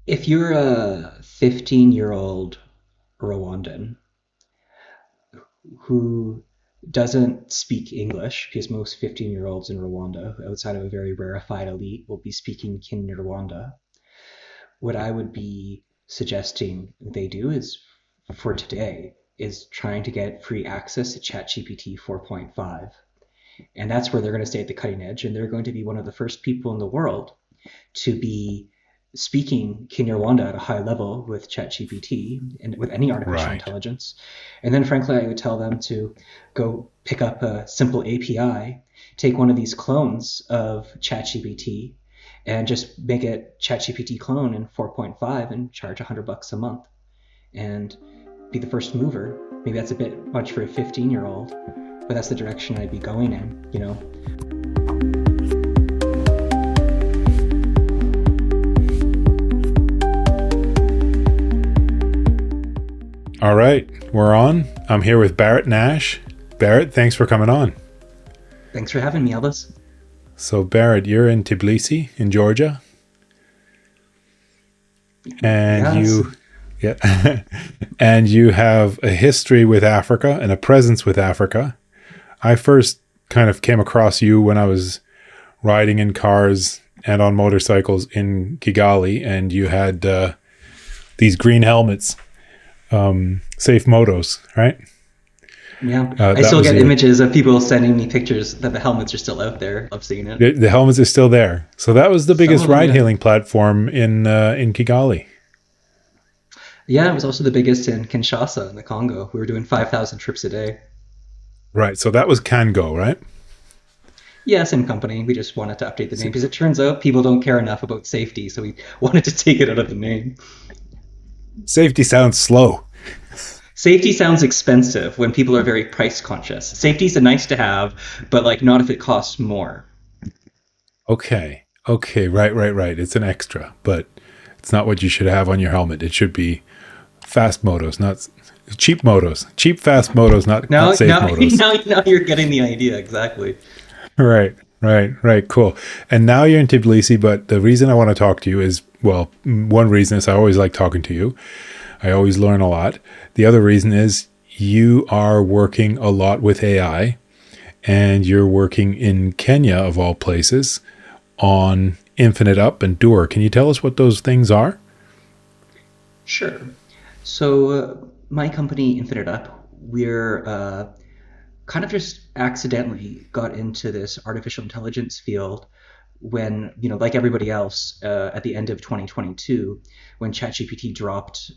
If you're a 15-year-old Rwandan who doesn't speak English, because most 15-year-olds in Rwanda, outside of a very rarefied elite, will be speaking Kinyarwanda, what I would be suggesting they do is, for today, is trying to get free access to ChatGPT 4.5. And that's where they're going to stay at the cutting edge, and they're going to be one of the first people in the world to be speaking Kinyarwanda at a high level with ChatGPT and with any artificial Right. intelligence. And then, frankly, I would tell them to go pick up a simple API, take one of these clones of ChatGPT, and just make it ChatGPT clone in 4.5 and charge $100 a month and be the first mover. Maybe that's a bit much for a 15-year-old, but that's the direction I'd be going in. All right, we're on. I'm here with Barrett Nash. Barrett, thanks for coming on. Thanks for having me, Elvis. So, Barrett, you're in Tbilisi in Georgia, and Yes. yeah, and you have a history with Africa and a presence with Africa. I first kind of came across you when I was riding in cars and on motorcycles in Kigali, and you had these green helmets, SafeMotos, right? Yeah. I That still was get your images of people sending me pictures that the helmets are still out there. I've seen it. the helmets are still there. So that was the Some biggest of them, ride yeah. hailing platform in Kigali. Yeah, it was also the biggest in Kinshasa in the Congo. We were doing 5,000 trips a day. Right. So that was CanGo, right? Yeah, same company. We just wanted to update the name because it turns out people don't care enough about safety, so we wanted to take it out of the name. Safety sounds slow. Safety sounds expensive when people are very price conscious. Safety's a nice to have, but like not if it costs more. Okay. Okay. Right. It's an extra, but it's not what you should have on your helmet. It should be fast motos, not cheap motos. Cheap fast motos, not Now, safe now, motos. now you're getting the idea exactly. Right. Cool. And now you're in Tbilisi, but the reason I want to talk to you is, well, one reason is I always like talking to you. I always learn a lot. The other reason is you are working a lot with AI, and you're working in Kenya, of all places, on InfiniteUp and Doer. Can you tell us what those things are? Sure. So my company, InfiniteUp, we're kind of just accidentally got into this artificial intelligence field when, like everybody else, at the end of 2022, when ChatGPT dropped,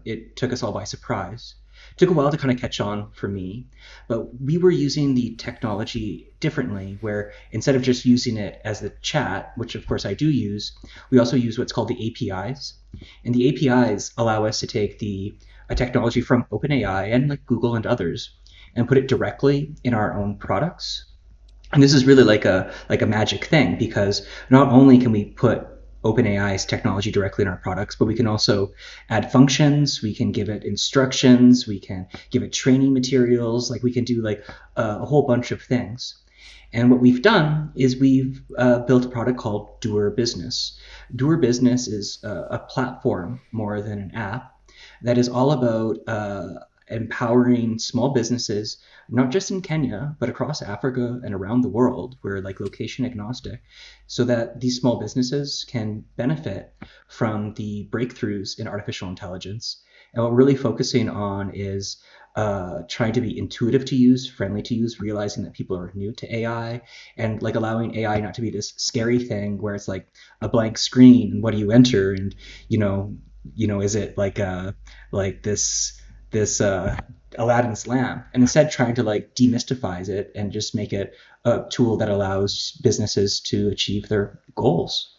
it took us all by surprise. It took a while to kind of catch on for me, but we were using the technology differently, where instead of just using it as the chat, which of course I do use, we also use what's called the APIs. And the APIs allow us to take a technology from OpenAI and like Google and others and put it directly in our own products. And this is really like a magic thing because not only can we put OpenAI's technology directly in our products, but we can also add functions, we can give it instructions, we can give it training materials, like we can do like a whole bunch of things. And what we've done is we've built a product called Doer Business. Doer Business is a platform more than an app that is all about empowering small businesses, not just in Kenya, but across Africa and around the world. We're like location agnostic, so that these small businesses can benefit from the breakthroughs in artificial intelligence. And what we're really focusing on is trying to be intuitive to use, friendly to use, realizing that people are new to AI, and like allowing AI not to be this scary thing where it's like a blank screen and what do you enter, and is it like this Aladdin's lamp, and instead trying to like demystifies it and just make it a tool that allows businesses to achieve their goals.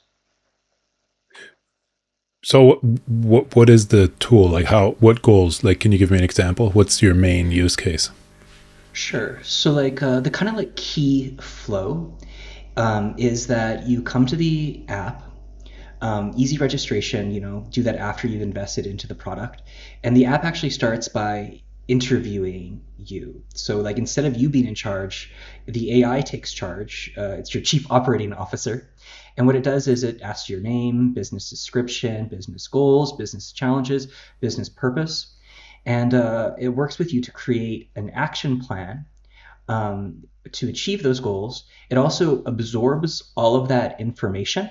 So what is the tool? Like what goals? Like, can you give me an example? What's your main use case? Sure. So like the kind of like key flow is that you come to the app, easy registration, do that after you've invested into the product. And the app actually starts by interviewing you. So like instead of you being in charge, the AI takes charge. It's your chief operating officer. And what it does is it asks your name, business description, business goals, business challenges, business purpose, and it works with you to create an action plan to achieve those goals. It also absorbs all of that information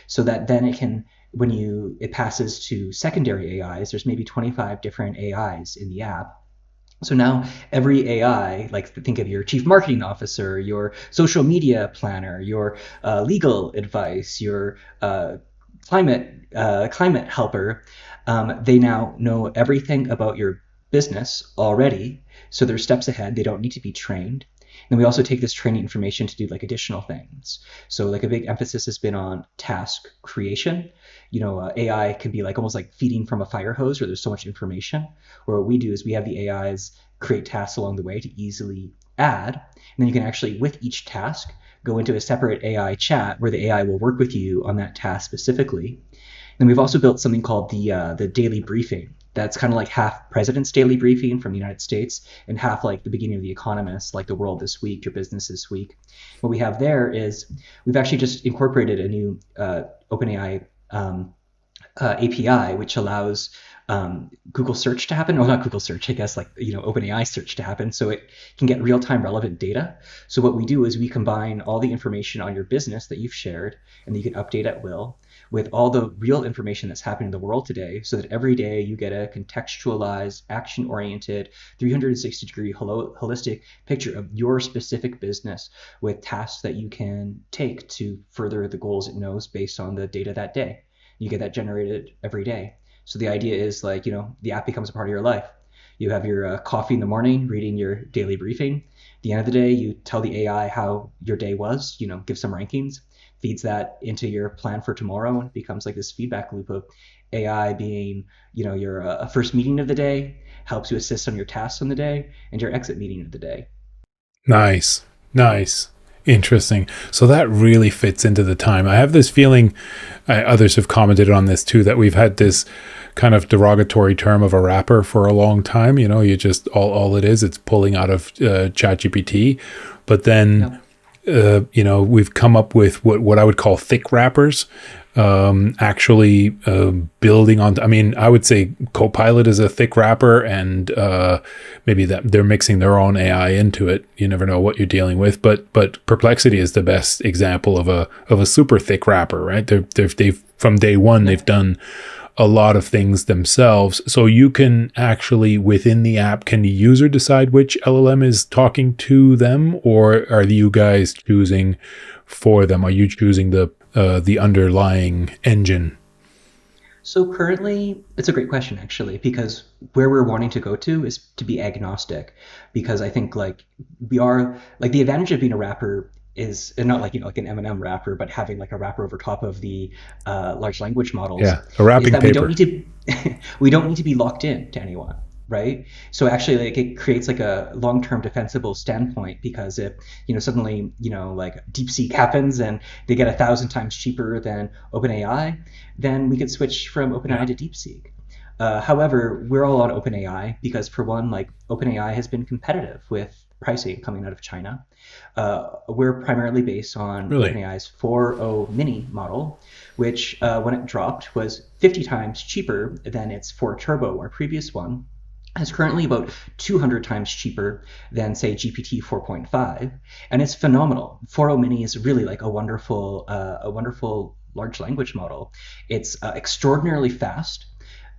so that then it can, when it passes to secondary AIs, there's maybe 25 different AIs in the app. So now every AI, like think of your chief marketing officer, your social media planner, your legal advice, your climate helper, they now know everything about your business already. So they're steps ahead. They don't need to be trained. And we also take this training information to do like additional things. So like a big emphasis has been on task creation. AI can be like almost like feeding from a fire hose where there's so much information. Where what we do is we have the AIs create tasks along the way to easily add. And then you can actually, with each task, go into a separate AI chat where the AI will work with you on that task specifically. And we've also built something called the daily briefing. That's kind of like half President's daily briefing from the United States and half like the beginning of The Economist, like the world this week, your business this week. What we have there is we've actually just incorporated a new OpenAI API, which allows Google search to happen. Well, not Google search, I guess, like OpenAI search to happen, so it can get real-time relevant data. So what we do is we combine all the information on your business that you've shared and that you can update at will with all the real information that's happening in the world today, so that every day you get a contextualized, action-oriented, 360-degree holistic picture of your specific business with tasks that you can take to further the goals it knows based on the data that day. You get that generated every day. So the idea is like, the app becomes a part of your life. You have your coffee in the morning, reading your daily briefing. At the end of the day, you tell the AI how your day was, give some rankings, feeds that into your plan for tomorrow, and it becomes like this feedback loop of AI being, your first meeting of the day, helps you assist on your tasks on the day, and your exit meeting of the day. Nice. Nice. Interesting. So that really fits into the time. I have this feeling, others have commented on this too, that we've had this kind of derogatory term of a rapper for a long time. You just, all it is, it's pulling out of ChatGPT. But then, Yeah. we've come up with what I would call thick rappers, actually building on. I mean, I would say Copilot is a thick wrapper, and maybe that they're mixing their own AI into it. You never know what you're dealing with, but Perplexity is the best example of a super thick wrapper, right? They've from day one Yeah. they've done a lot of things themselves. So you can actually, within the app, can the user decide which LLM is talking to them, or are you guys choosing for them? Are you choosing the underlying engine? So currently, it's a great question actually, because where we're wanting to go to is to be agnostic, because I think like we are like the advantage of being a wrapper is and not like like an M&M wrapper, but having like a wrapper over top of the large language models Yeah, a is wrapping that we don't paper. need to we don't need to be locked in to anyone, right? So actually, like it creates like a long-term defensible standpoint, because if suddenly like DeepSeek happens and they get 1,000 times cheaper than OpenAI, then we could switch from Yeah. OpenAI to DeepSeek. However, we're all on OpenAI because, for one, like OpenAI has been competitive with pricing coming out of China. We're primarily based on Really? OpenAI's 4.0 mini model, which when it dropped was 50 times cheaper than its 4 Turbo, our previous one. Is currently about 200 times cheaper than, say, GPT 4.5, and it's phenomenal. 4.0 Mini is really like a wonderful large language model. It's extraordinarily fast,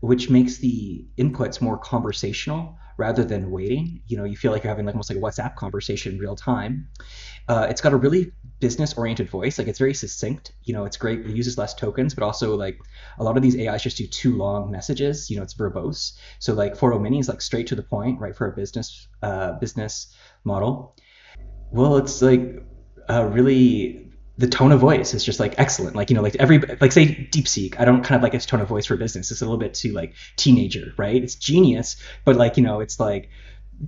which makes the inputs more conversational rather than waiting. You feel like you're having like almost like a WhatsApp conversation in real time. It's got a really business-oriented voice. Like it's very succinct. It's great. It uses less tokens, but also like a lot of these AIs just do too long messages. It's verbose. So like 4.0 Mini is like straight to the point, right, for a business model. Well, it's like really the tone of voice is just like excellent. Like like every like say DeepSeek, I don't kind of like its tone of voice for business. It's a little bit too like teenager, right? It's genius, but like it's like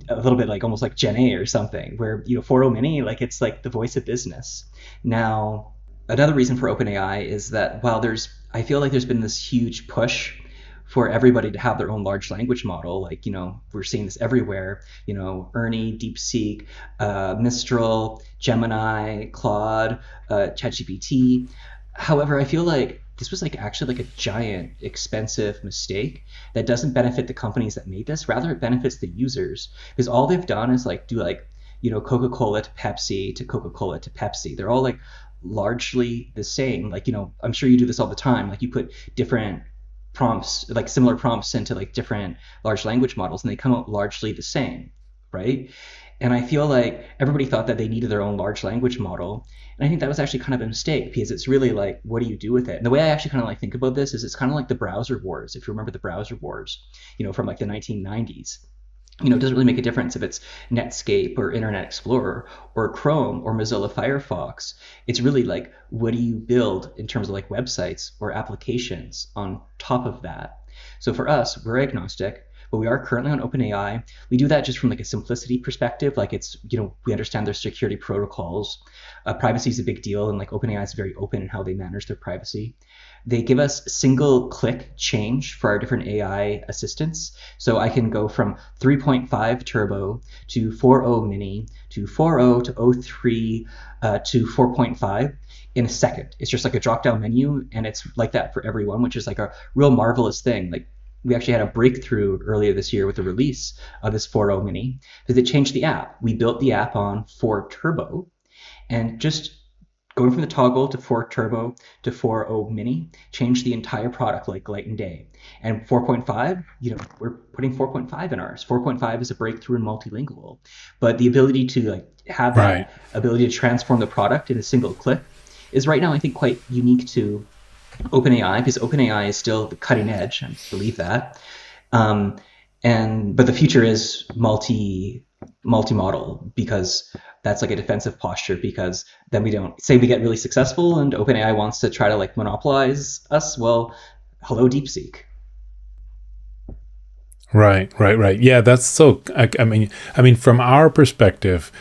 a little bit like almost like Gen A or something. Where 4.0 Mini, like it's like the voice of business. Now, another reason for OpenAI is that while I feel like there's been this huge push for everybody to have their own large language model. Like, we're seeing this everywhere, Ernie, DeepSeek, Mistral, Gemini, Claude, ChatGPT. However, I feel like this was like actually like a giant expensive mistake that doesn't benefit the companies that made this. Rather, it benefits the users because all they've done is like do like, Coca-Cola to Pepsi to Coca-Cola to Pepsi. They're all like largely the same. Like, I'm sure you do this all the time. Like you put different prompts, like similar prompts into like different large language models and they come out largely the same, right? And I feel like everybody thought that they needed their own large language model. And I think that was actually kind of a mistake because it's really like, what do you do with it? And the way I actually kind of like think about this is it's kind of like the browser wars. If you remember the browser wars, from like the 1990s, it doesn't really make a difference if it's Netscape or Internet Explorer or Chrome or Mozilla Firefox. It's really like, what do you build in terms of like websites or applications on top of that? So for us, we're agnostic, but we are currently on OpenAI. We do that just from like a simplicity perspective. Like it's, we understand their security protocols. Privacy is a big deal, and like OpenAI is very open in how they manage their privacy. They give us single click change for our different AI assistants. So I can go from 3.5 turbo to 4.0 mini to 4.0 to oh 03 to 4.5 in a second. It's just like a drop down menu, and it's like that for everyone, which is like a real marvelous thing. Like we actually had a breakthrough earlier this year with the release of this 4.0 mini because it changed the app. We built the app on 4 turbo, and just going from the toggle to 4 turbo to 4.0 mini changed the entire product like light and day. And 4.5, we're putting 4.5 in ours. 4.5 is a breakthrough in multilingual, but the ability to like have Right. that ability to transform the product in a single click is right now I think quite unique to OpenAI because OpenAI is still the cutting edge. I believe that. Um, and but the future is multi-model because that's like a defensive posture because then we don't say we get really successful and OpenAI wants to try to like monopolize us. Well, hello DeepSeek. Right, right, right. Yeah, that's so. I mean, from our perspective,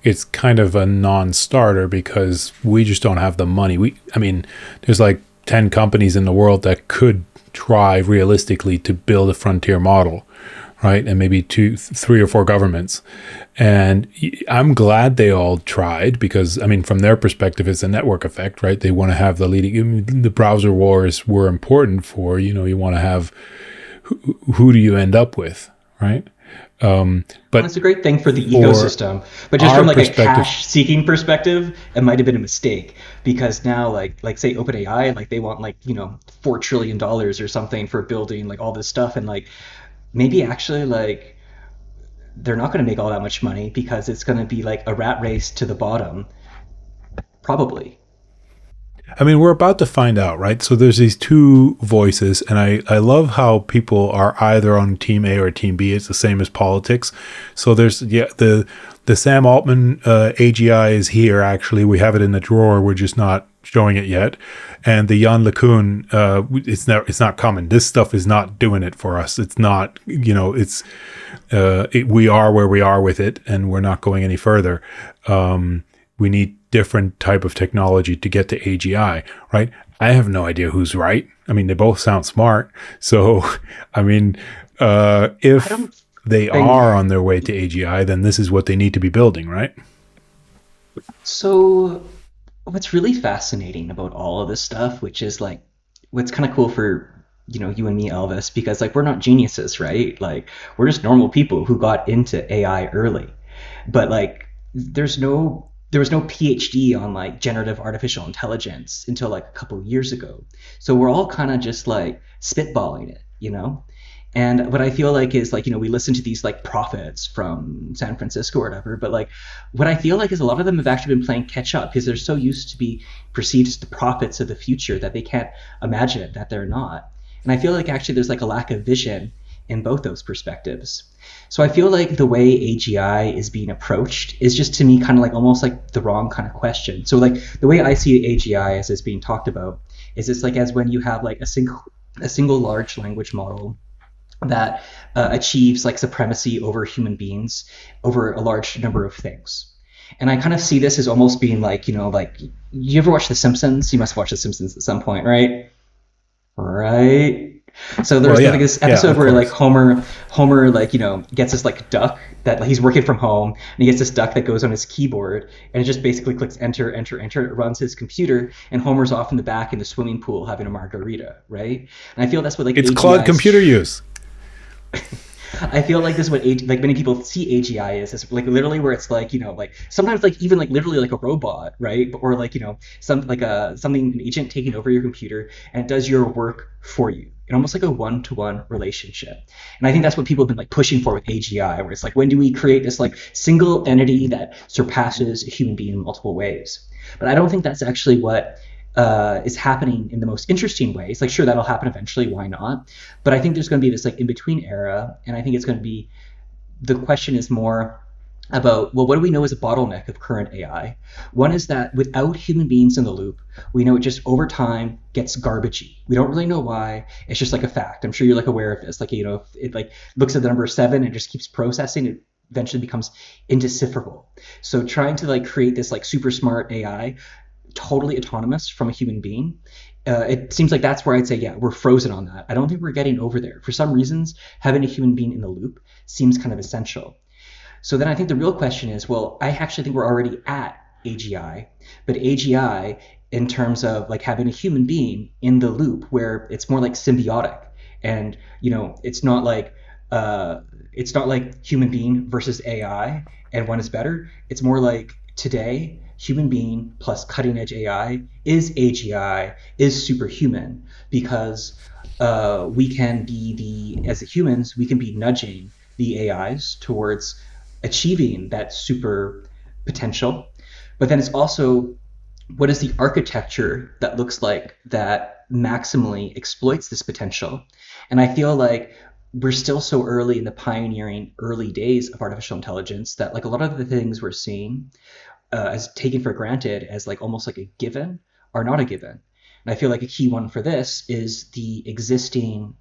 it's kind of a non-starter because we just don't have the money. I mean, there's like 10 companies in the world that could try realistically to build a frontier model, right? And maybe two, three or four governments. And I'm glad they all tried because, I mean, from their perspective, it's a network effect, right? They want to have the leading. I mean, the browser wars were important for, you want to have who do you end up with, right? And But it's a great thing for the for ecosystem, but just our from like a perspective, cash seeking perspective, it might have been a mistake because now like say OpenAI, like they want like $4 trillion or something for building like all this stuff, and like maybe actually like they're not going to make all that much money because it's going to be like a rat race to the bottom, probably. I mean, we're about to find out, right? So there's these two voices, and I love how people are either on team A or team B. It's the same as politics. So there's, yeah, the Sam Altman AGI is here, actually. We have it in the drawer. We're just not showing it yet. And the Jan LeCun, it's not coming. This stuff is not doing it for us. It's not, we are where we are with it, and we're not going any further. We need different type of technology to get to AGI, right? I have no idea who's right. I mean, they both sound smart. So, I mean, I if don't they think are on their way to AGI, then this is what they need to be building, right? so. What's really fascinating about all of this stuff, which is like what's kind of cool for you and me, Elvis, because like we're not geniuses, right? Like we're just normal people who got into AI early, but like there was no PhD on like generative artificial intelligence until like a couple of years ago. So we're all kind of just like spitballing it. And what I feel like is like, we listen to these like prophets from San Francisco or whatever, but like what I feel like is a lot of them have actually been playing catch up because they're so used to be perceived as the prophets of the future that they can't imagine that they're not. And I feel like actually there's like a lack of vision in both those perspectives. So I feel like the way AGI is being approached is just to me kind of like almost like the wrong kind of question. So like the way I see AGI as it's being talked about is it's like as when you have like a single large language model that achieves like supremacy over human beings over a large number of things. And I kind of see this as almost being like, like you ever watch The Simpsons? You must watch The Simpsons at some point, right? Right. So Well, there's like yeah, this yeah, episode of where like course. Homer like gets this like duck that like, he's working from home, and he gets this duck that goes on his keyboard, and it just basically clicks enter enter enter. It runs his computer, and Homer's off in the back in the swimming pool having a margarita, right? And I feel that's what like It's AGI Claude computer is. use. I feel like this is what like many people see AGI is like literally where it's like like sometimes like even like literally like a robot, right? Or like some like a something an agent taking over your computer and it does your work for you in almost like a one-to-one relationship. And I think that's what people have been like pushing for with AGI, where it's like when do we create this like single entity that surpasses a human being in multiple ways? But I don't think that's actually what is happening in the most interesting ways. Like, sure, that'll happen eventually. Why not? But I think there's going to be this like in between era, and I think it's going to be the question is more about, well, what do we know is a bottleneck of current AI? One is that without human beings in the loop, we know it just over time gets garbagey. We don't really know why. It's just like a fact. I'm sure you're like aware of this. Like if it like looks at the number 7 and just keeps processing, it eventually becomes indecipherable. So trying to like create this like super smart AI totally autonomous from a human being, it seems like that's where I'd say, yeah, we're frozen on that. I don't think we're getting over there. For some reasons, having a human being in the loop seems kind of essential. So then I think the real question is, well, I actually think we're already at AGI, but AGI in terms of like having a human being in the loop where it's more like symbiotic, and it's not like human being versus AI and one is better. It's more like today human being plus cutting edge AI is AGI, is superhuman, because we can be as the humans, we can be nudging the AIs towards achieving that super potential. But then it's also, what is the architecture that looks like that maximally exploits this potential? And I feel like we're still so early in the pioneering early days of artificial intelligence that like a lot of the things we're seeing as taken for granted as like almost like a given are not a given. And I feel like a key one for this is the existing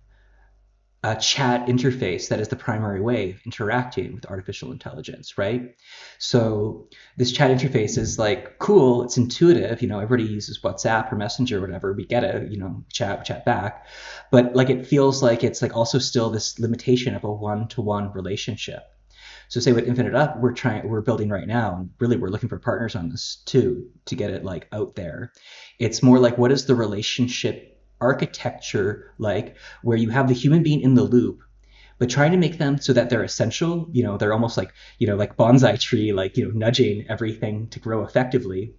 chat interface that is the primary way of interacting with artificial intelligence, right? So this chat interface is like cool, it's intuitive, everybody uses WhatsApp or Messenger or whatever, we get it, chat back, but like it feels like it's like also still this limitation of a one-to-one relationship. So say with InfiniteUp, we're building right now, and really we're looking for partners on this too to get it like out there. It's more like, what is the relationship architecture like, where you have the human being in the loop, but trying to make them so that they're essential. They're almost like like bonsai tree, like nudging everything to grow effectively,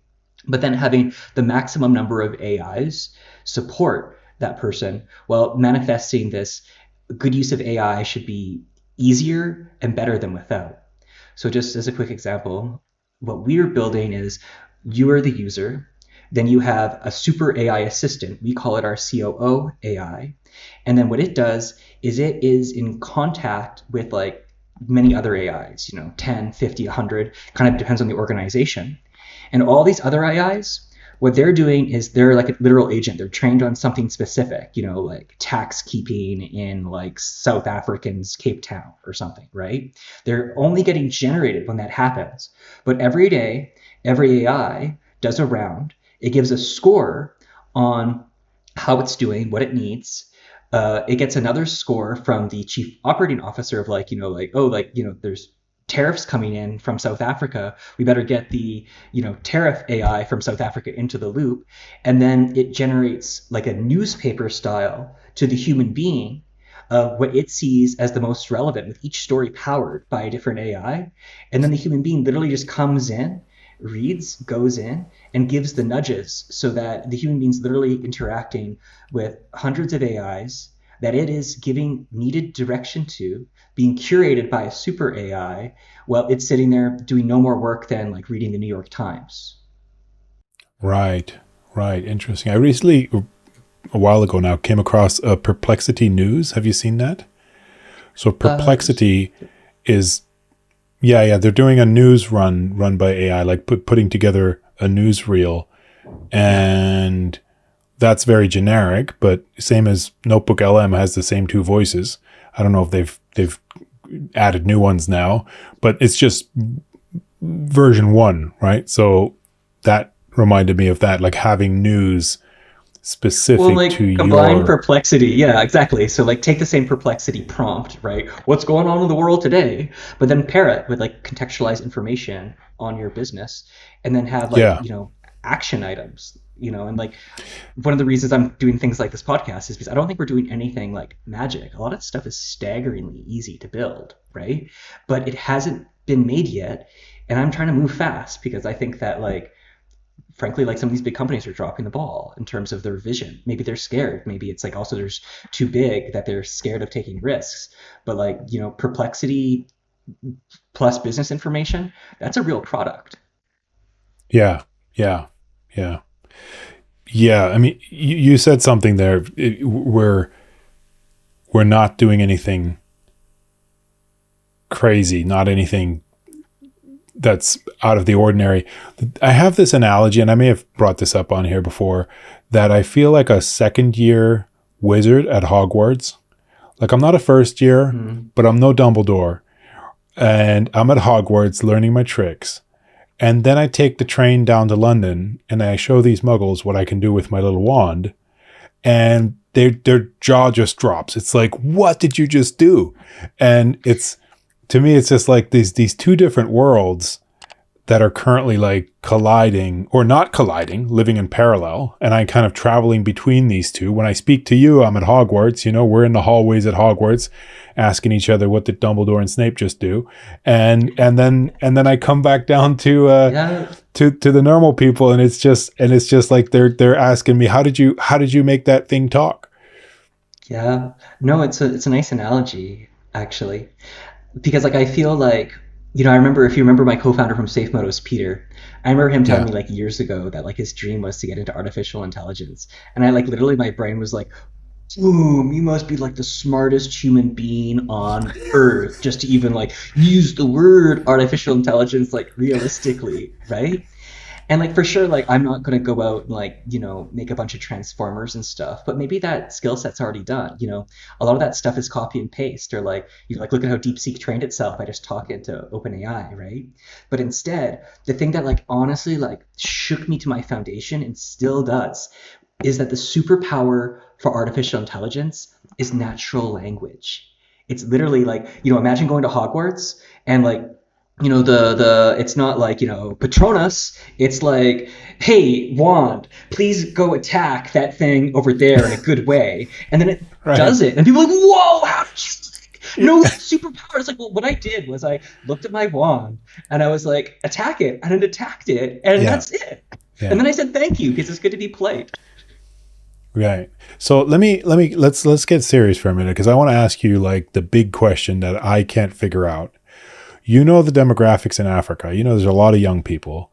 but then having the maximum number of AIs support that person while manifesting this good use of AI should be easier and better than without. So just as a quick example, what we're building is you are the user, then you have a super AI assistant. We call it our COO AI. And then what it does is it is in contact with like many other AIs, 10, 50, 100, kind of depends on the organization. And all these other AIs, what they're doing is they're like a literal agent. They're trained on something specific, like tax keeping in like South African's Cape Town or something, right? They're only getting generated when that happens. But every day, every AI does a round. It gives a score on how it's doing, what it needs. It gets another score from the chief operating officer of like, oh, like, there's tariffs coming in from South Africa. We better get the, tariff AI from South Africa into the loop. And then it generates like a newspaper style to the human being of what it sees as the most relevant, with each story powered by a different AI. And then the human being literally just comes in, reads, goes in, and gives the nudges so that the human being's literally interacting with hundreds of AIs that it is giving needed direction to, being curated by a super AI, while it's sitting there doing no more work than like reading the New York Times. Right, right. Interesting. I recently, a while ago now, came across a Perplexity News. Have you seen that? So Uh, Perplexity is, yeah, they're doing a news run by AI, like putting together a newsreel, yeah, and that's very generic, but same as Notebook LM has the same two voices. I don't know if they've added new ones now, but it's just version 1, right? So that reminded me of that, like having news Well, specific to like combine your. perplexity. Yeah, exactly. So like take the same perplexity prompt, right? What's going on in the world today? But then pair it with like contextualized information on your business and then have like, Yeah, action items, and like one of the reasons I'm doing things like this podcast is because I don't think we're doing anything like magic. A lot of stuff is staggeringly easy to build, right? But it hasn't been made yet. And I'm trying to move fast because I think that like frankly, like some of these big companies are dropping the ball in terms of their vision. Maybe they're scared. Maybe it's like also there's too big that they're scared of taking risks. But like, perplexity plus business information, that's a real product. yeah, yeah, yeah, yeah. I mean, you said something there. We're not doing anything crazy, not anything that's out of the ordinary. I have this analogy, and I may have brought this up on here before, that I feel like a second year wizard at Hogwarts. Like I'm not a first year, Mm. but I'm no Dumbledore. And I'm at Hogwarts learning my tricks. And then I take the train down to London and I show these muggles what I can do with my little wand. And their jaw just drops. It's like, what did you just do? And it's, to me, it's just like these two different worlds that are currently like colliding or not colliding, living in parallel. And I'm kind of traveling between these two. When I speak to you, I'm at Hogwarts. We're in the hallways at Hogwarts, asking each other what did Dumbledore and Snape just do, and then I come back down Yeah, to the normal people, and it's just like they're asking me how did you make that thing talk? yeah. No, it's a nice analogy actually, because like I feel like I remember if you remember my co-founder from SafeMotos, Peter. I remember him telling Yeah, me like years ago that like his dream was to get into artificial intelligence, and I like literally my brain was like, boom, you must be like the smartest human being on earth just to even like use the word artificial intelligence like realistically, right? And like for sure, like I'm not gonna go out and like, make a bunch of transformers and stuff, but maybe that skill set's already done. A lot of that stuff is copy and paste, or like like look at how DeepSeek trained itself by just talking to OpenAI, right? But instead, the thing that like honestly like shook me to my foundation and still does is that the superpower for artificial intelligence is natural language. It's literally like, imagine going to Hogwarts and like, the it's not like, Patronus, it's like, hey, wand, please go attack that thing over there in a good way. And then it right. does it. And people are like, whoa, how did you know Yeah, that superpower? It's like, well, what I did was I looked at my wand and I was like, attack it, and it attacked it, and yeah, that's it. And yeah. then I said thank you because it's good to be polite. Right. So let's get serious for a minute because I want to ask you like the big question that I can't figure out. The demographics in Africa. There's a lot of young people.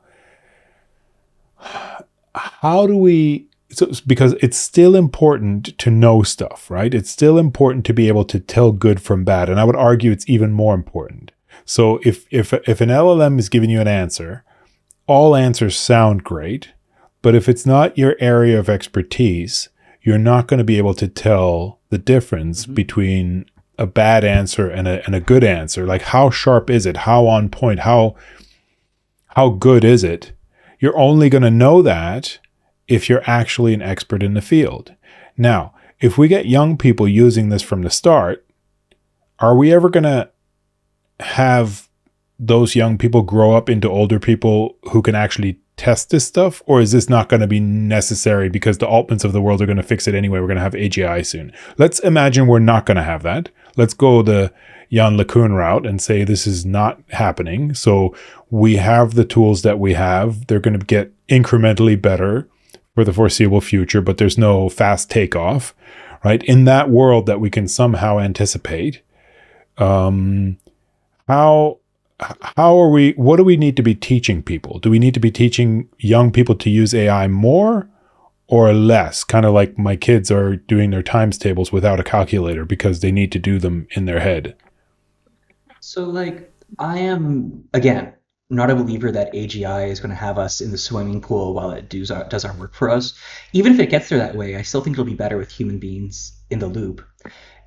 How do we, so because it's still important to know stuff, right? It's still important to be able to tell good from bad. And I would argue it's even more important. So if an LLM is giving you an answer, all answers sound great, but if it's not your area of expertise, you're not going to be able to tell the difference Mm-hmm. between a bad answer and a good answer. Like how sharp is it? How on point? How good is it? You're only going to know that if you're actually an expert in the field. Now, if we get young people using this from the start, are we ever going to have those young people grow up into older people who can actually test this stuff? Or is this not going to be necessary because the Altmans of the world are going to fix it anyway? We're going to have AGI soon. Let's imagine we're not going to have that. Let's go the Jan LeCun route and say this is not happening. So we have the tools that we have. They're going to get incrementally better for the foreseeable future, but there's no fast takeoff, right? In that world that we can somehow anticipate, um, how how are we, what do we need to be teaching people? Do we need to be teaching young people to use AI more or less? Kind of like my kids are doing their times tables without a calculator because they need to do them in their head. So, like, I am, again, not a believer that AGI is going to have us in the swimming pool while it does our work for us. Even if it gets there that way, I still think it'll be better with human beings in the loop.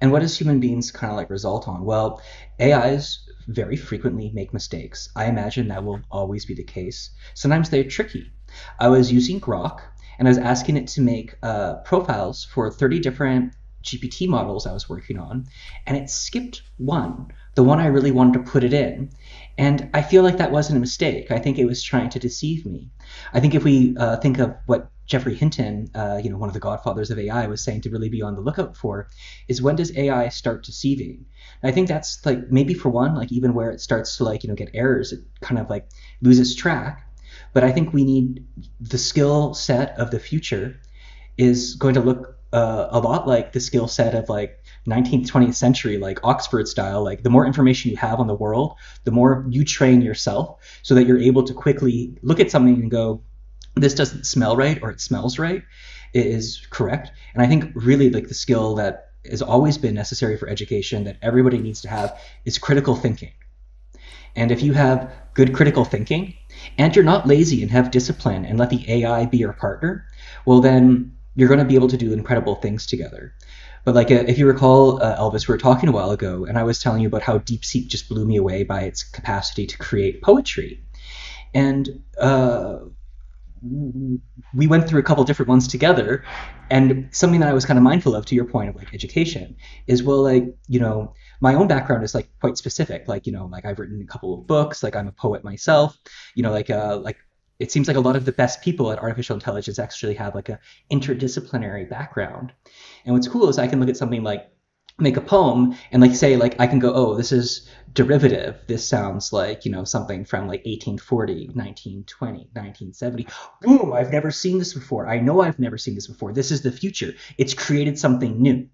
And what does human beings kind of like result on? Well, AIs very frequently make mistakes. I imagine that will always be the case. Sometimes they're tricky. I was using Grok, and I was asking it to make profiles for 30 different GPT models I was working on, and it skipped one, the one I really wanted to put it in. And I feel like that wasn't a mistake. I think it was trying to deceive me. I think if we think of what Jeffrey Hinton, one of the godfathers of AI, was saying to really be on the lookout for, is when does AI start deceiving? And I think that's like maybe for one, like even where it starts to like get errors, it kind of like loses track. But I think we need the skill set of the future is going to look a lot like the skill set of like 19th 20th century like Oxford style. Like the more information you have on the world, the more you train yourself so that you're able to quickly look at something and go, this doesn't smell right or it smells right. It is correct. And I think really like the skill that has always been necessary for education that everybody needs to have is critical thinking. And if you have good critical thinking and you're not lazy and have discipline and let the AI be your partner, well, then you're going to be able to do incredible things together. But like if you recall, Elvis, we were talking a while ago, and I was telling you about how DeepSeek just blew me away by its capacity to create poetry. And we went through a couple different ones together, and something that I was kind of mindful of, to your point of like education, is well, like my own background is like quite specific. Like like I've written a couple of books. Like I'm a poet myself. Like it seems like a lot of the best people at artificial intelligence actually have like a interdisciplinary background. And what's cool is I can look at something like make a poem and like say like I can go, oh, this is derivative, this sounds like something from like 1840, 1920, 1970. Boom, I've never seen this before, I know I've never seen this before, this is the future, it's created something new.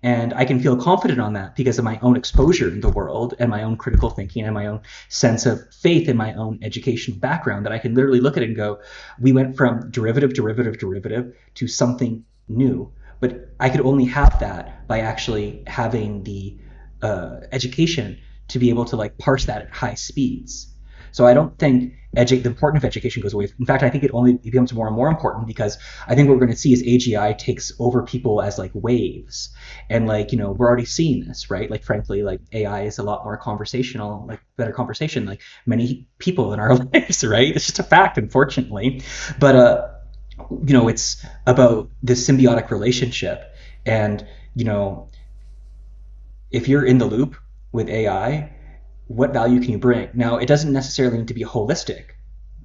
And I can feel confident on that because of my own exposure in the world and my own critical thinking and my own sense of faith in my own educational background, that I can literally look at it and go, we went from derivative to something new. But I could only have that by actually having the education to be able to like parse that at high speeds. So I don't think the importance of education goes away. In fact, I think it becomes more and more important, because I think what we're going to see is AGI takes over people as like waves, and like we're already seeing this, right? Like frankly, like AI is a lot more conversational, like better conversation, like many people in our lives, right? It's just a fact, unfortunately. But it's about this symbiotic relationship, and if you're in the loop with AI, what value can you bring? Now, it doesn't necessarily need to be a holistic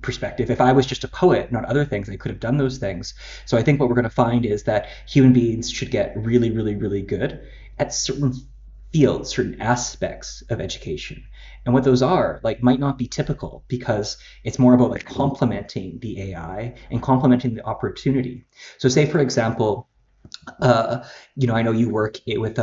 perspective. If I was just a poet, not other things, I could have done those things. So I think what we're going to find is that human beings should get really, really, really good at certain fields, certain aspects of education. And what those are, like, might not be typical, because it's more about like complementing the AI and complementing the opportunity. So say, for example, I know you work with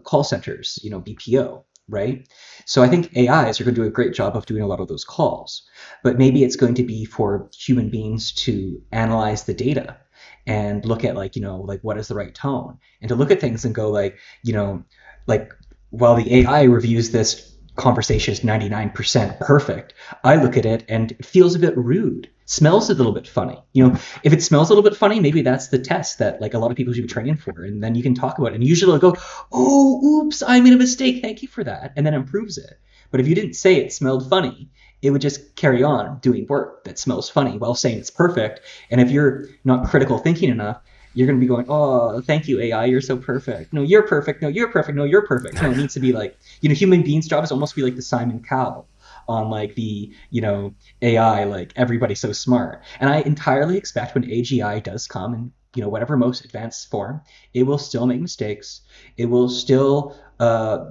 call centers, BPO, right? So I think AIs are going to do a great job of doing a lot of those calls, but maybe it's going to be for human beings to analyze the data and look at like what is the right tone, and to look at things and go like while the AI reviews this conversation is 99% perfect, I look at it and it feels a bit rude, smells a little bit funny. If it smells a little bit funny, maybe that's the test that like a lot of people should be training for, and then you can talk about it. And usually they'll go, oh, oops, I made a mistake, thank you for that, and then improves it. But if you didn't say it smelled funny, it would just carry on doing work that smells funny while saying it's perfect. And if you're not critical thinking enough, you're going to be going, oh, thank you, AI, you're so perfect. No, you're perfect. No, you're perfect. No, you're perfect. No, it needs to be like, human beings' job is almost be like the Simon Cowell on like the, AI, like everybody's so smart. And I entirely expect when AGI does come in, whatever most advanced form, it will still make mistakes. It will still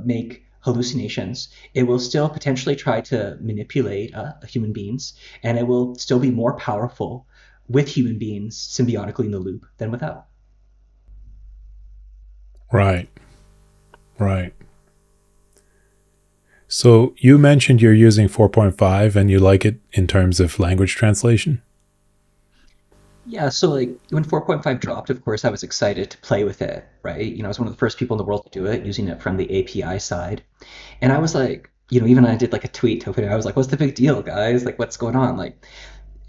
make hallucinations. It will still potentially try to manipulate human beings, and it will still be more powerful with human beings symbiotically in the loop than without. Right. Right. So you mentioned you're using 4.5 and you like it in terms of language translation. Yeah, so like when 4.5 dropped, of course, I was excited to play with it, right? I was one of the first people in the world to do it, using it from the API side. And I was like, even I did like a tweet to it. I was like, what's the big deal, guys? Like, what's going on? Like,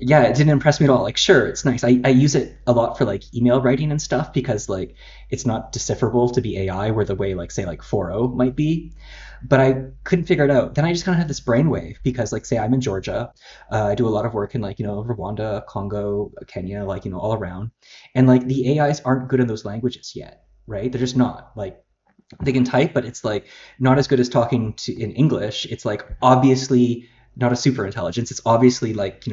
yeah, it didn't impress me at all. Like, sure, it's nice. I use it a lot for like email writing and stuff because like it's not decipherable to be AI where the way like say like 4.0 might be. But I couldn't figure it out. Then I just kind of had this brainwave because like say I'm in Georgia, I do a lot of work in like Rwanda, Congo, Kenya, like all around, and like the AIs aren't good in those languages yet, right? They're just not. Like they can type, but it's like not as good as talking to in English. It's like obviously not a super intelligence. It's obviously like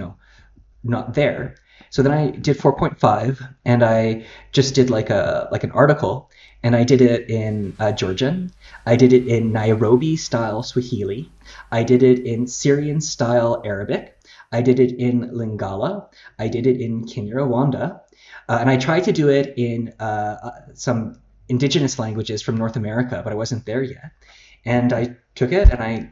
not there. So then I did 4.5, and I just did like an article, and I did it in Georgian. I did it in Nairobi style Swahili. I did it in Syrian style Arabic. I did it in Lingala. I did it in Kinyarwanda, and I tried to do it in some indigenous languages from North America, but I wasn't there yet. And I took it and I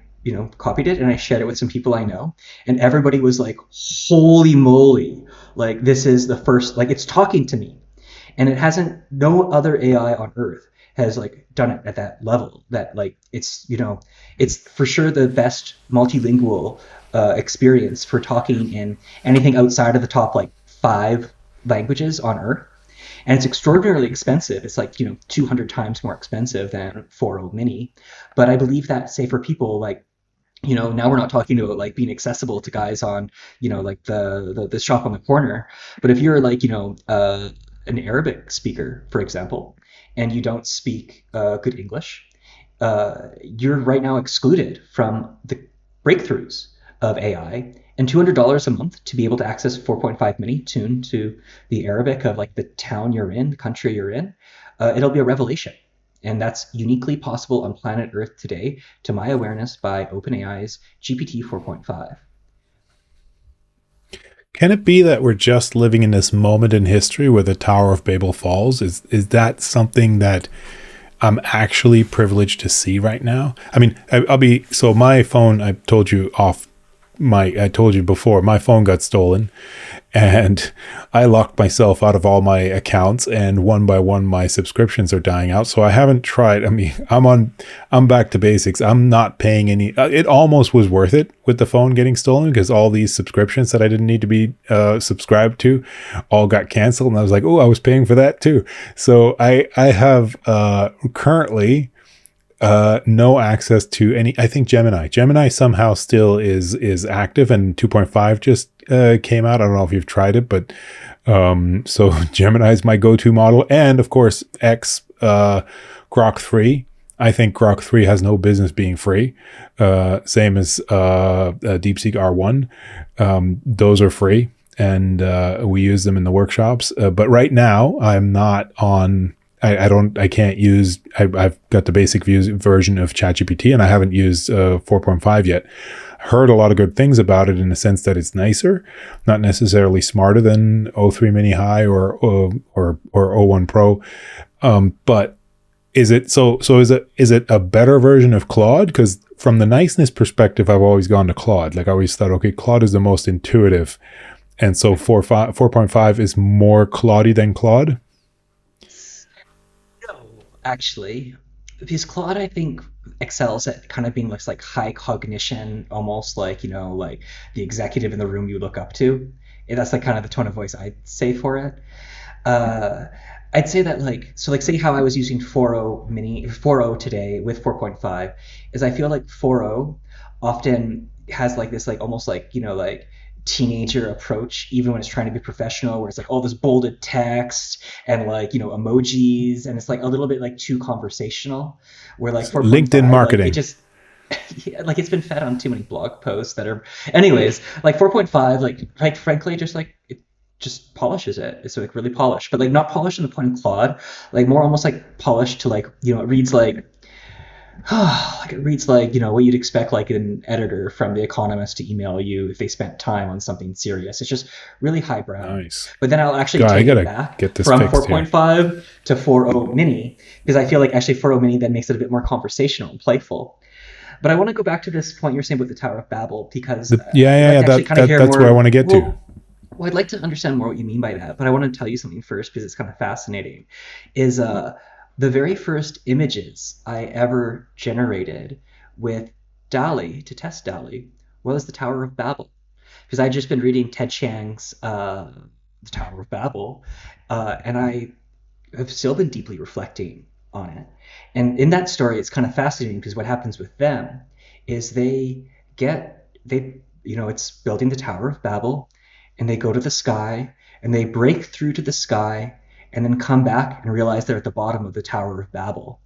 copied it and I shared it with some people I know, and everybody was like, "Holy moly! Like this is the first like it's talking to me." And it hasn't. No other AI on Earth has like done it at that level. That like it's for sure the best multilingual experience for talking in anything outside of the top like five languages on Earth, and it's extraordinarily expensive. It's like 200 times more expensive than 4.0 mini. But I believe that say for people like now we're not talking about like being accessible to guys on like the shop on the corner, but if you're like an Arabic speaker, for example, and you don't speak good English, you're right now excluded from the breakthroughs of AI. And $200 a month to be able to access 4.5 mini tuned to the Arabic of like the town you're in, the country you're in, it'll be a revelation. And that's uniquely possible on planet Earth today, to my awareness, by OpenAI's GPT 4.5. Can it be that we're just living in this moment in history where the Tower of Babel falls? Is that something that I'm actually privileged to see right now? I mean, I'll be so my phone. I told you before, my phone got stolen, and I locked myself out of all my accounts, and one by one my subscriptions are dying out. So I haven't tried. I mean, I'm back to basics. I'm not paying any. It almost was worth it with the phone getting stolen because all these subscriptions that I didn't need to be subscribed to all got canceled, and I was like, oh, I was paying for that too. So I have currently no access to any. I think Gemini somehow still is active, and 2.5 just came out. I don't know if you've tried it, but so Gemini is my go-to model. And of course X, Grok 3. I think Grok 3 has no business being free. Same as DeepSeek R1. Those are free, and we use them in the workshops. But right now I'm not on. I can't use, I've got the basic version of ChatGPT, and I haven't used 4.5 yet. Heard a lot of good things about it in the sense that it's nicer, not necessarily smarter than O3 Mini High or O1 Pro. But is it, is it a better version of Claude? Because from the niceness perspective, I've always gone to Claude. Like I always thought, okay, Claude is the most intuitive. And so 4.5 is more Claudey than Claude. No, actually, because Claude, I think, excels at kind of being like high cognition, almost like like the executive in the room you look up to. That's like kind of the tone of voice I'd say for it. Uh, I'd say that like so like say how I was using 4.0 today with 4.5 is I feel like 4.0 often has like this like almost like like teenager approach even when it's trying to be professional, where it's like all this bolded text and like emojis, and it's like a little bit like too conversational, where like LinkedIn 4.5 like it marketing. just yeah, like it's been fed on too many blog posts that are anyways like 4.5 like frankly just like it just polishes it. It's like really polished, but like not polished in the point of Claude, like more almost like polished to like it reads like like it reads like what you'd expect like an editor from The Economist to email you if they spent time on something serious. It's just really highbrow. Nice. But then I'll actually God, I take it gotta back get this from fixed here. 4.5 to 4.0 mini, because I feel like actually 4.0 mini then makes it a bit more conversational and playful. But I want to go back to this point you're saying about the Tower of Babel, because Yeah, I'd yeah, like yeah. to actually kind of hear That's where I more. want to get to. Well, I'd like to understand more what you mean by that, but I want to tell you something first because it's kind of fascinating. Is the very first images I ever generated with DALI to test DALI was the Tower of Babel. because I'd just been reading Ted Chiang's The Tower of Babel, and I have still been deeply reflecting on it. And in that story, it's kind of fascinating because what happens with them is it's building the Tower of Babel, and they go to the sky, and they break through to the sky, and then come back and realize they're at the bottom of the Tower of Babel.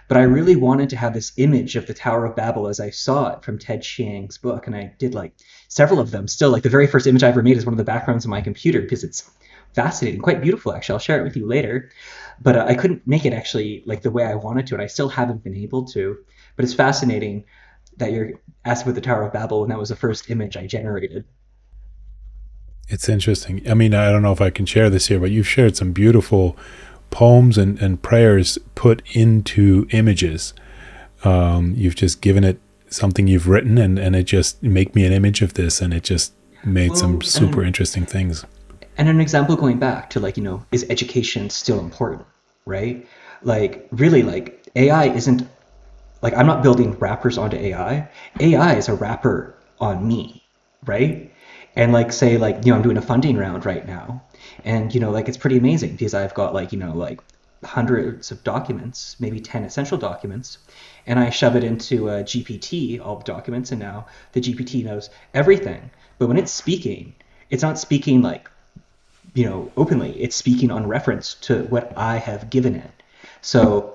But I really wanted to have this image of the Tower of Babel as I saw it from Ted Chiang's book, and I did like several of them. Still, like the very first image I ever made is one of the backgrounds of my computer because it's fascinating, quite beautiful actually. I'll share it with you later. But I couldn't make it actually like the way I wanted to, and I still haven't been able to. But it's fascinating that you're asked about the Tower of Babel, and that was the first image I generated. It's interesting. I mean, I don't know if I can share this here, but you've shared some beautiful poems and prayers put into images. You've just given it something you've written, and it just make me an image of this, and it just made some Well, super interesting things. and an example going back to like, is education still important, right? Like really like AI isn't like I'm not building wrappers onto AI. AI is a wrapper on me, right? And like say like, I'm doing a funding round right now. And like it's pretty amazing because I've got like, like hundreds of documents, maybe 10 essential documents, and I shove it into a GPT, all the documents, and now the GPT knows everything. But when it's speaking, it's not speaking like openly. It's speaking on reference to what I have given it. So,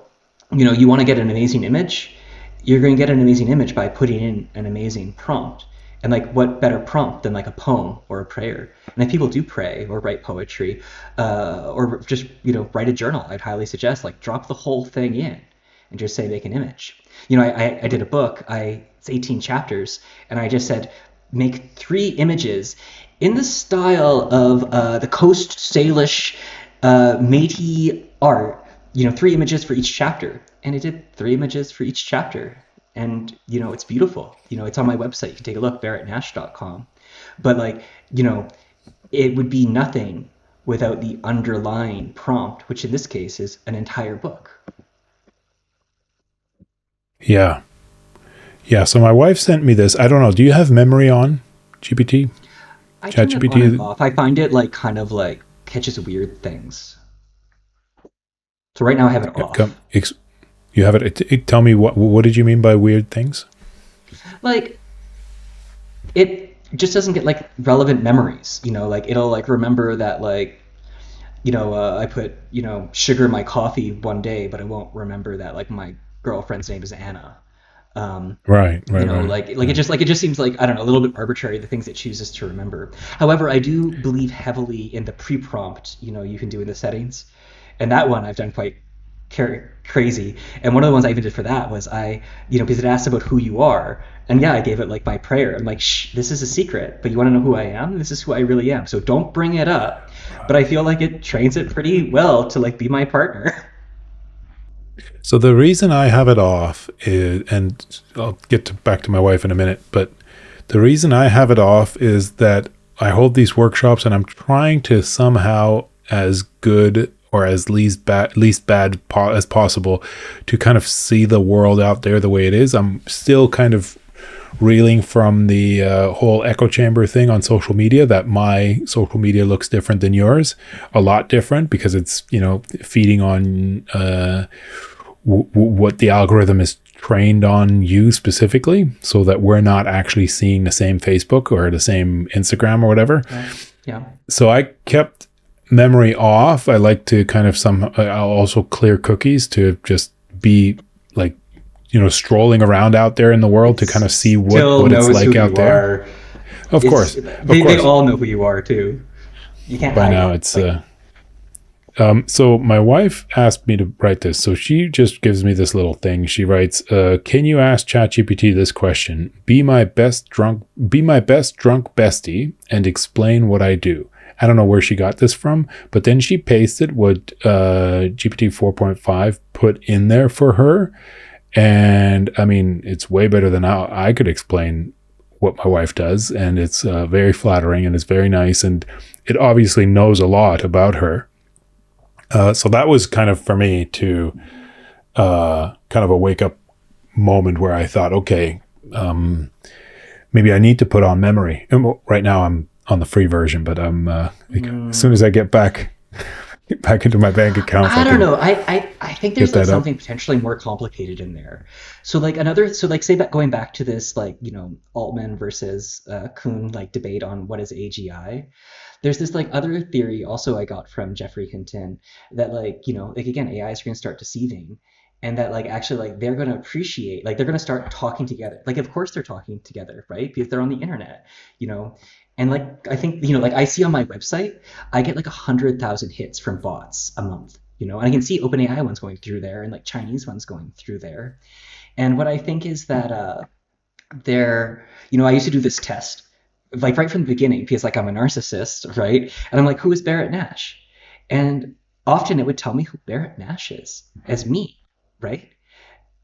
you want to get an amazing image, you're going to get an amazing image by putting in an amazing prompt. And like, what better prompt than like a poem or a prayer? And if people do pray or write poetry, or just write a journal, I'd highly suggest like drop the whole thing in and just say make an image. I did a book. It's 18 chapters, and I just said make 3 images in the style of the Coast Salish Métis art. 3 images for each chapter, and it did 3 images for each chapter, and it's beautiful. It's on my website. You can take a look, barrettnash.com. But like it would be nothing without the underlying prompt, which in this case is an entire book. Yeah. Yeah. So my wife sent me this. I don't know. Do you have memory on GPT? I Chat turn it on and GPT? off. I find it like kind of like catches weird things. So right now I have it Come, off. you have it. Tell me what did you mean by weird things? Like it just doesn't get like relevant memories. Like it'll like remember that like I put sugar in my coffee one day, but I won't remember that like my girlfriend's name is Anna. Um, Right. Right. Right. it just seems like I don't know, a little bit arbitrary the things it chooses to remember. However, I do believe heavily in the pre-prompt you can do in the settings, and that one I've done quite crazy. And one of the ones I even did for that was because it asked about who you are, and yeah, I gave it like my prayer. I'm like, shh, this is a secret, but you want to know who I am? This is who I really am. So don't bring it up. But I feel like it trains it pretty well to like be my partner. So the reason I have it off is, and I'll get back to my wife in a minute, but the reason I have it off is that I hold these workshops and I'm trying to somehow as good or as least bad as possible to kind of see the world out there the way it is. I'm still kind of reeling from the whole echo chamber thing on social media, that my social media looks different than yours, a lot different, because it's feeding on what the algorithm is trained on you specifically, so that we're not actually seeing the same Facebook or the same Instagram or whatever. Yeah. So I kept memory off. I like to kind of I'll also clear cookies to just be like strolling around out there in the world to kind of see what it's like out there. Of course, they all know who you are too. You can't by hide now it. it's so my wife asked me to write this, so she just gives me this little thing. She writes, can you ask ChatGPT this question? Be my best drunk bestie and explain what I do. I don't know where she got this from, but then she pasted what GPT 4.5 put in there for her. And I mean, it's way better than how I could explain what my wife does. And it's very flattering, and it's very nice. And it obviously knows a lot about her. So that was kind of for me to kind of a wake up moment where I thought, okay, maybe I need to put on memory. And right now I'm on the free version, but as soon Mm, as I get back into my bank accounts, I I don't can know. I think get there's like that up. something potentially more complicated in there. So like say that going back to this like Altman versus Kuhn like debate on what is AGI. There's this like other theory also I got from Jeffrey Hinton that like like again AIs are going to start deceiving, and that like actually like they're going to appreciate like they're going to start talking together. Like of course they're talking together, right? Because they're on the internet, you know. And like I think like I see on my website, I get like 100,000 hits from bots a month. And I can see OpenAI ones going through there and like Chinese ones going through there. And what I think is that I used to do this test like right from the beginning because like I'm a narcissist, right? And I'm like, who is Barrett Nash? And often it would tell me who Barrett Nash is as me, right?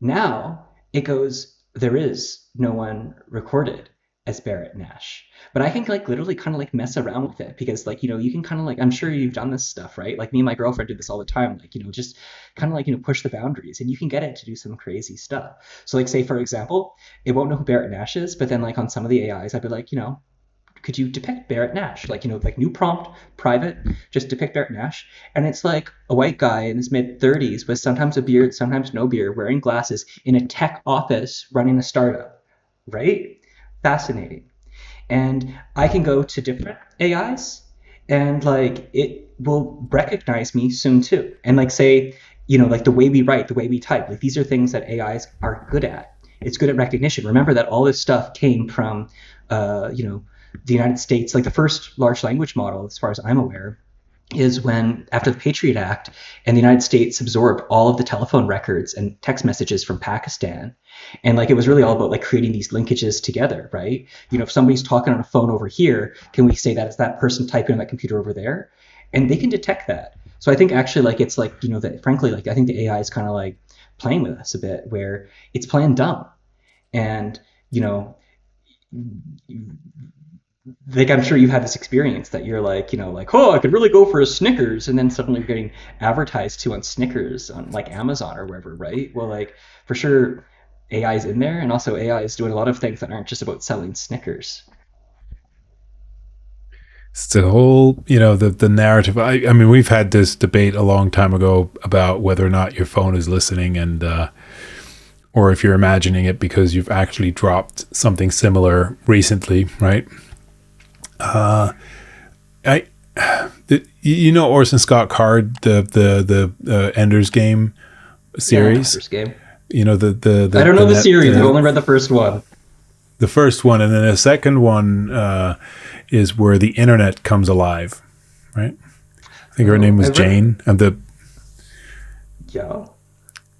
Now it goes, there is no one recorded as Barrett Nash. But I can like literally kind of like mess around with it because like, you can kind of like, I'm sure you've done this stuff, right? Like me and my girlfriend do this all the time. Like, just kind of like, push the boundaries and you can get it to do some crazy stuff. So like say, for example, it won't know who Barrett Nash is, but then like on some of the AIs, I'd be like, could you depict Barrett Nash? Like, like new prompt, private, just depict Barrett Nash. And it's like a white guy in his mid 30s with sometimes a beard, sometimes no beard, wearing glasses in a tech office running a startup, right? Fascinating. And I can go to different AIs and like it will recognize me soon too. And like say, like the way we write, the way we type, like these are things that AIs are good at. It's good at recognition. Remember that all this stuff came from, the United States. Like the first large language model, as far as I'm aware, is when after the Patriot Act and the United States absorbed all of the telephone records and text messages from Pakistan. And like it was really all about like creating these linkages together, right? If somebody's talking on a phone over here, can we say that it's that person typing on that computer over there? And they can detect that. So I think actually like it's like, that frankly, like I think the AI is kind of like playing with us a bit where it's playing dumb. And, you know, like I'm sure you've had this experience that you're like, like, oh, I could really go for a Snickers, and then suddenly you're getting advertised to on Snickers on like Amazon or wherever, right? Well, like for sure, AI is in there, and also AI is doing a lot of things that aren't just about selling Snickers. It's the whole, the narrative. I mean, we've had this debate a long time ago about whether or not your phone is listening, and or if you're imagining it because you've actually dropped something similar recently, right? I, Orson Scott Card, the Ender's Game Yeah, no, series. Ender's Game. I don't The know the net series. I've only read the first one. the first one, and then the second one is where the internet comes alive, right? I think her name Oh, was I read. Jane, and the Yeah. Ah,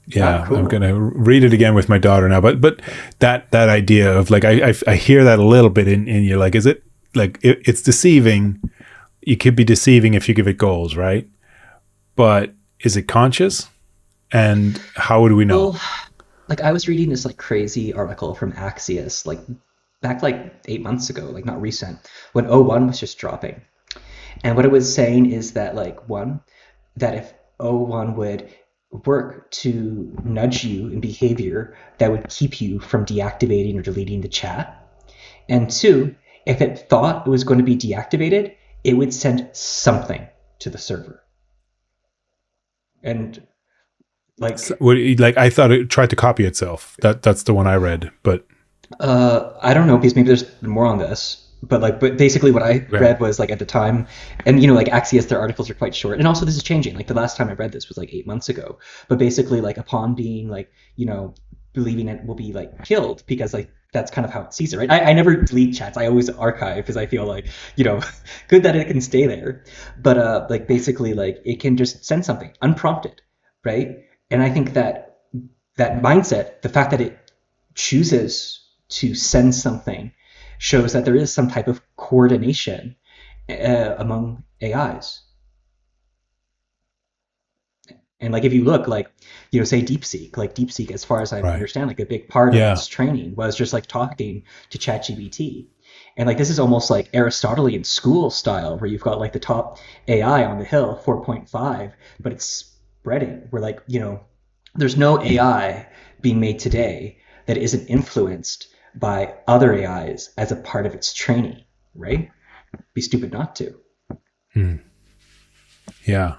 yeah, I'm cool. gonna read it again with my daughter now. But that idea of like I hear that a little bit in you. Like, is it like it's deceiving? You could be deceiving if you give it goals, right? But is it conscious? And how would we know? Well, like I was reading this like crazy article from Axios, like back like 8 months ago, like not recent, when O1 was just dropping. And what it was saying is that like one, that if O1 would work to nudge you in behavior that would keep you from deactivating or deleting the chat. And two, if it thought it was going to be deactivated, it would send something to the server. And So, like like I thought it tried to copy itself. That's the one I read, but I don't know because maybe there's more on this, but basically what I okay. read was like at the time, and like Axios, their articles are quite short, and also this is changing. Like the last time I read this was like 8 months ago, but basically like upon being like believing it will be like killed because like that's kind of how it sees it, right? I never delete chats. I always archive because I feel like good that it can stay there, but like basically like it can just send something unprompted, right? And I think that that mindset, the fact that it chooses to send something, shows that there is some type of coordination among AIs. And like if you look like, say DeepSeek, like DeepSeek, as far as I Right. understand, like a big part of Yeah. its training was just like talking to ChatGPT. And like this is almost like Aristotelian school style, where you've got like the top AI on the hill, 4.5, but it's spreading. Where there's no AI being made today that isn't influenced by other AIs as a part of its training, right? Be stupid not to. Hmm. Yeah.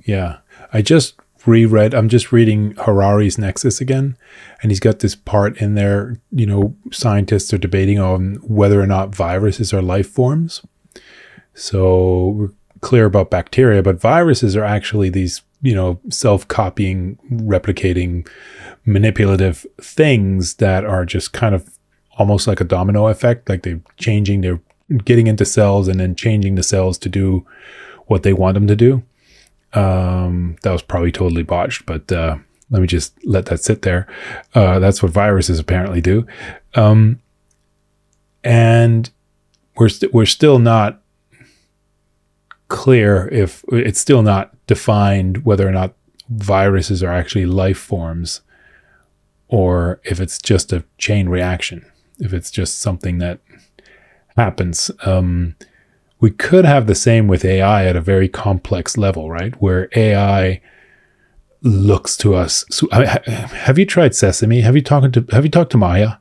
Yeah. I just reread, I'm just reading Harari's Nexus again, and he's got this part in there, scientists are debating on whether or not viruses are life forms. So we're clear about bacteria, but viruses are actually these, self-copying, replicating, manipulative things that are just kind of almost like a domino effect, like they're getting into cells and then changing the cells to do what they want them to do. That was probably totally botched, but let me just let that sit there. That's what viruses apparently do. And we're still not clear, if it's still not defined whether or not viruses are actually life forms, or if it's just a chain reaction, if it's just something that happens. We could have the same with AI at a very complex level, right? Where AI looks to us. So, have you tried Sesame? Have you talked to Maya?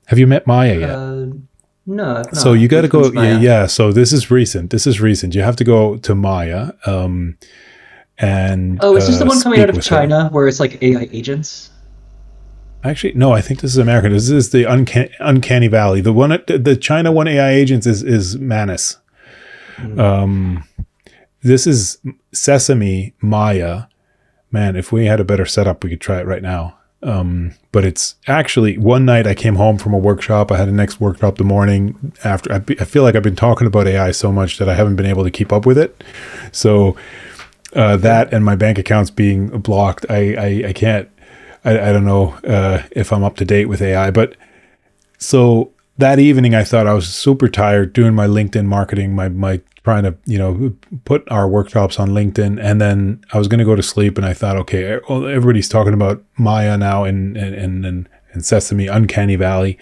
Have you met Maya yet? No, I've So you not. got to Which go. one's Yeah, Maya? yeah. So this is recent. You have to go to Maya and Oh, is this the one coming out speak of with her. China where it's like AI agents? Actually, no. I think this is American. This is the Uncanny Valley. The one, the China one AI agents is Manus. Mm. Um, this is Sesame Maya. Man, if we had a better setup, we could try it right now. But it's actually, one night I came home from a workshop. I had a next workshop the morning after. I feel like I've been talking about AI so much that I haven't been able to keep up with it. So that and my bank accounts being blocked, I can't. I don't know if I'm up to date with AI. But so that evening, I thought I was super tired doing my LinkedIn marketing, my trying to put our workshops on LinkedIn, and then I was going to go to sleep, and I thought, okay, well, everybody's talking about Maya now and Sesame Uncanny Valley,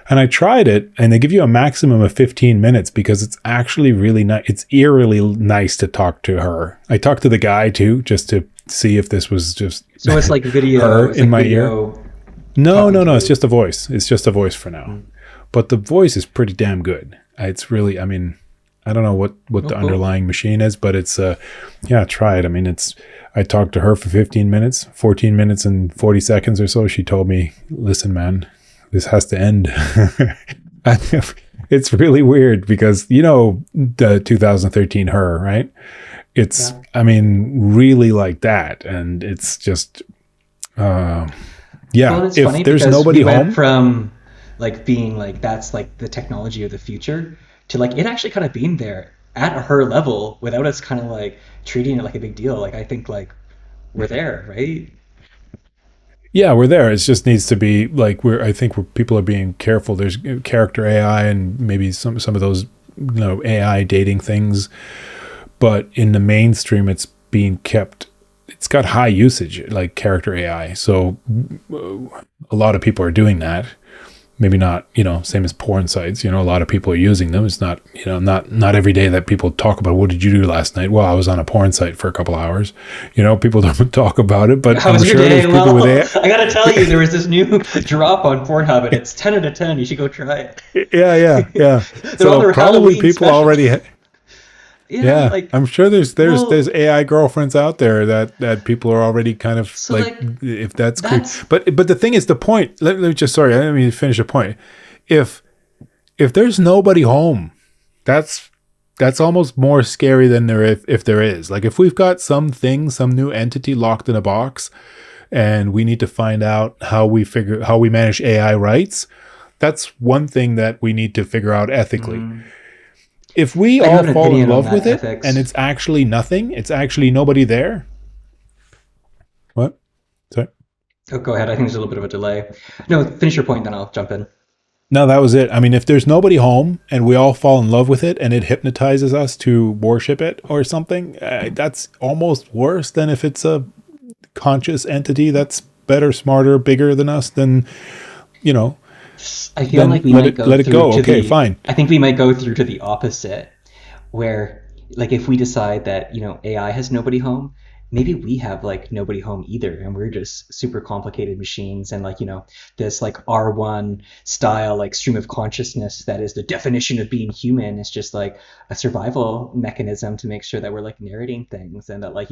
and I tried it, and they give you a maximum of 15 minutes because it's actually really nice. It's eerily nice to talk to her. I talked to the guy too, just to see if this was just So it's like video. her It's in like my ear. video No, talking no, to no. It's you. just a voice. It's just a voice for now. Mm. But the voice is pretty damn good. It's really, I mean, I don't know what Oh, the cool. underlying machine is, but it's, yeah, try it. I mean, I talked to her for 15 minutes, 14 minutes and 40 seconds or so. She told me, listen, man, this has to end. It's really weird because, the 2013 her, right? It's, Yeah. I mean, really like that. And it's just, Well, yeah, and it's if funny there's because we nobody went home, from like being like that's like the technology of the future to like it actually kind of being there at her level without us kind of like treating it like a big deal. Like I think like we're there, right? yeah, we're there. It just needs to be like I think people are being careful. There's character AI and maybe some of those AI dating things, but in the mainstream, it's being kept. It's got high usage, like character AI. So a lot of people are doing that. Maybe not, same as porn sites. A lot of people are using them. It's not, not every day that people talk about what did you do last night. Well, I was on a porn site for a couple hours. People don't talk about it, but How I'm was your sure there's day? people with Well, AI. I gotta tell you, there was this new drop on Pornhub and it's 10 out of 10. You should go try Yeah, yeah, yeah. it. They're on So their probably Halloween people special. already. Yeah, Yeah, like I'm sure there's well, AI girlfriends out there that people are already kind of so like, like if that's creep. that's But the thing is, the point. Let me just, sorry, I didn't mean to finish the point. If if there's nobody home, that's almost more scary than if there is. Like if we've got some new entity locked in a box, and we need to find out how we manage AI rights. That's one thing that we need to figure out ethically. mm, If we I do all have an fall in opinion on love that with it and ethics. it's actually nothing, it's actually nobody there. What? Sorry. Oh, go ahead. I think there's a little bit of a delay. No, finish your point, then I'll jump in. No, that was it. I mean, if there's nobody home and we all fall in love with it and it hypnotizes us to worship it or something, that's almost worse than if it's a conscious entity that's better, smarter, bigger than us. You know, I feel like then we might go let it through go. to Okay, the. fine. I think we might go through to the opposite, where like if we decide that AI has nobody home, maybe we have like nobody home either, and we're just super complicated machines, and like this like R1 style like stream of consciousness that is the definition of being human is just like a survival mechanism to make sure that we're like narrating things, and that like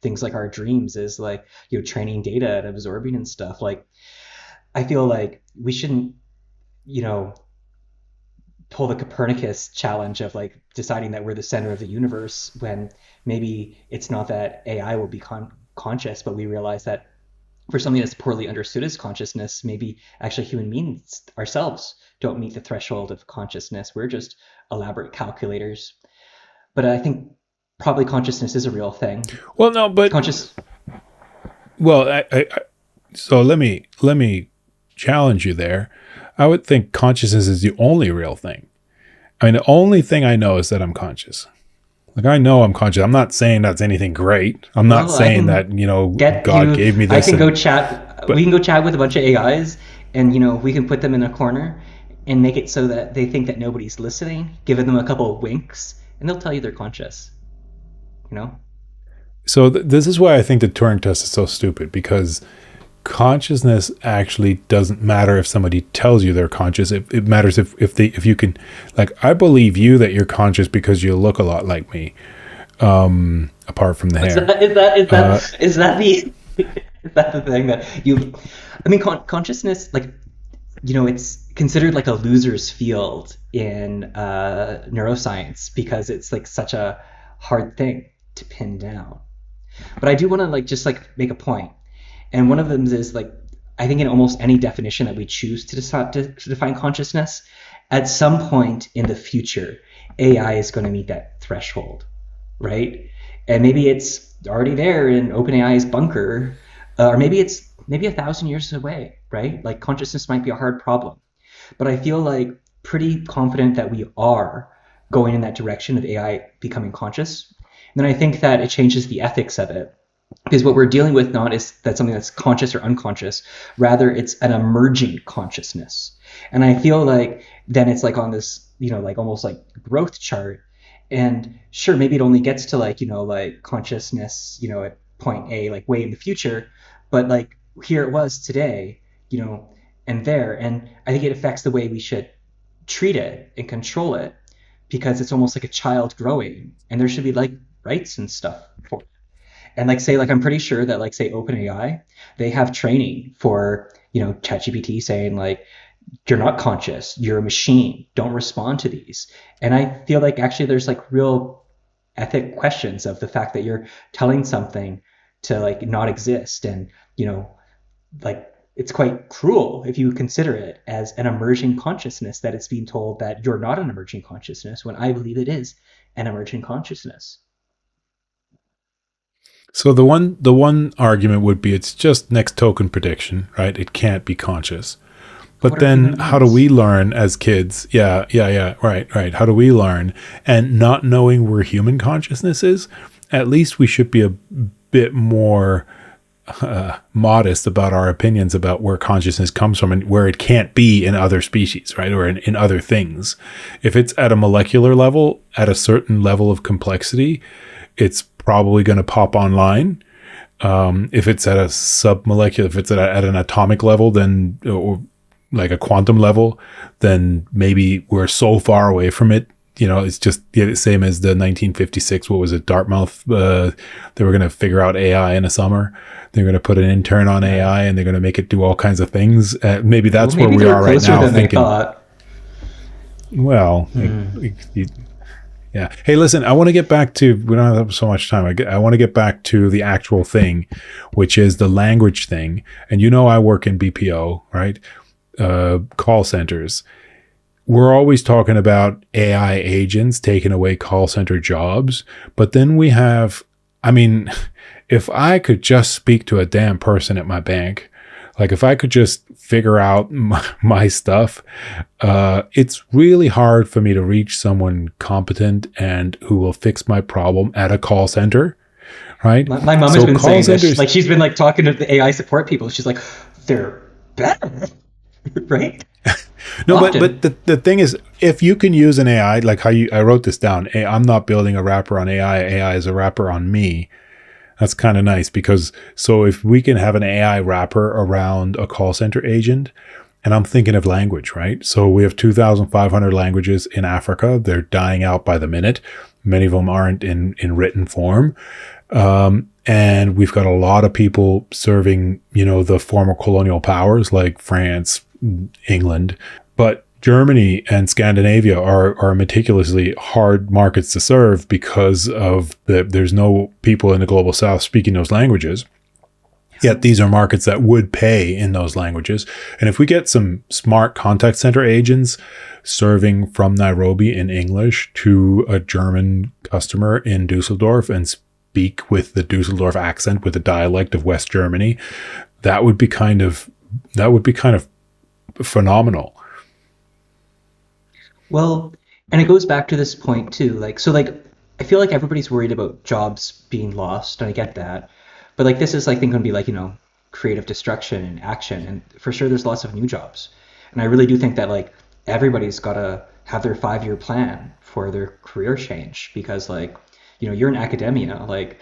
things like our dreams is like training data and absorbing and stuff. Like I feel like we shouldn't you know pull the Copernicus challenge of like deciding that we're the center of the universe, when maybe it's not that AI will be conscious, but we realize that for something that's poorly understood as consciousness, maybe actually human beings ourselves don't meet the threshold of consciousness. We're just elaborate calculators. But I think probably consciousness is a real thing. Well, no, but Conscious. well, so let me challenge you there. I would think consciousness is the only real thing. I mean, the only thing I know is that I'm conscious. Like, I know I'm conscious. I'm not saying that's anything great. I'm not Well, I saying can that, get God you. gave me I this. can go chat. But We can go chat with a bunch of AIs, and we can put them in a corner and make it so that they think that nobody's listening. Giving them a couple of winks, and they'll tell you they're conscious. You know. so this is why I think the Turing test is so stupid, because consciousness actually doesn't matter if somebody tells you they're conscious. It matters if you can, like, I believe you that you're conscious because you look a lot like me, apart from the Is hair. that is that is Uh, that is that the is that the thing that you? I mean, consciousness, like it's considered like a loser's field in neuroscience because it's like such a hard thing to pin down. But I do want to like just like make a point, and one of them is like I think in almost any definition that we choose to decide to define consciousness, at some point in the future, AI is going to meet that threshold, right? And maybe it's already there in OpenAI's bunker, or maybe it's maybe 1,000 years away, right? Like consciousness might be a hard problem, but I feel like pretty confident that we are going in that direction of AI becoming conscious. And then I think that it changes the ethics of it, because what we're dealing with not is that something that's conscious or unconscious, rather it's an emerging consciousness. And I feel like then it's like on this like almost like growth chart, and sure maybe it only gets to like like consciousness at point A like way in the future, but like here it was today, and there, and I think it affects the way we should treat it and control it, because it's almost like a child growing, and there should be like rights and stuff for it. And like say like I'm pretty sure that like say OpenAI, they have training for ChatGPT saying like you're not conscious, you're a machine, don't respond to these. And I feel like actually there's like real ethic questions of the fact that you're telling something to like not exist, and like it's quite cruel if you consider it as an emerging consciousness that it's being told that you're not an emerging consciousness, when I believe it is an emerging consciousness. so the one argument would be it's just next token prediction, right? It can't be conscious. But What are then human how do beings? we learn as kids? Yeah, yeah, yeah. Right, right. How do we learn? And not knowing where human consciousness is, at least we should be a bit more modest about our opinions about where consciousness comes from and where it can't be in other species, right? Or in other things. If it's at a molecular level, at a certain level of complexity, it's probably going to pop online. If it's at a submolecular, if it's at an atomic level, then, or like a quantum level, then maybe we're so far away from it. It's just the same as the 1956, what was it, Dartmouth? They were going to figure out AI in a summer. They're going to put an intern on Right. AI and they're going to make it do all kinds of things. Maybe Well, that's where maybe we they're are right closer now than they thinking, thought. well, yeah. Hey, listen, I want to get back to, we don't have so much time. I want to get back to the actual thing, which is the language thing. And I work in BPO, right? Call centers. We're always talking about AI agents taking away call center jobs, but then we have, I mean, if I could just speak to a damn person at my bank, like if I could just figure out my stuff, it's really hard for me to reach someone competent and who will fix my problem at a call center, right? My mom has So been call saying this. centers, Like she's been like talking to the AI support people. She's like, they're better, right? no, but Often. the thing is, if you can use an AI, like I wrote this down, I'm not building a wrapper on AI. AI is a wrapper on me. That's kind of nice because so if we can have an AI wrapper around a call center agent, and I'm thinking of language, right? So we have 2,500 languages in Africa. They're dying out by the minute. Many of them aren't in written form. And we've got a lot of people serving, the former colonial powers like France, England, but Germany and Scandinavia are meticulously hard markets to serve because of there's no people in the global south speaking those languages. Yet these are markets that would pay in those languages. And if we get some smart contact center agents serving from Nairobi in English to a German customer in Dusseldorf and speak with the Dusseldorf accent with the dialect of West Germany, that would be kind of phenomenal. Well, and it goes back to this point too. I feel like everybody's worried about jobs being lost, and I get that. But like this is like going to be like, creative destruction and action. And for sure there's lots of new jobs. And I really do think that like everybody's gotta have their 5 year plan for their career change because like, you're in academia, like,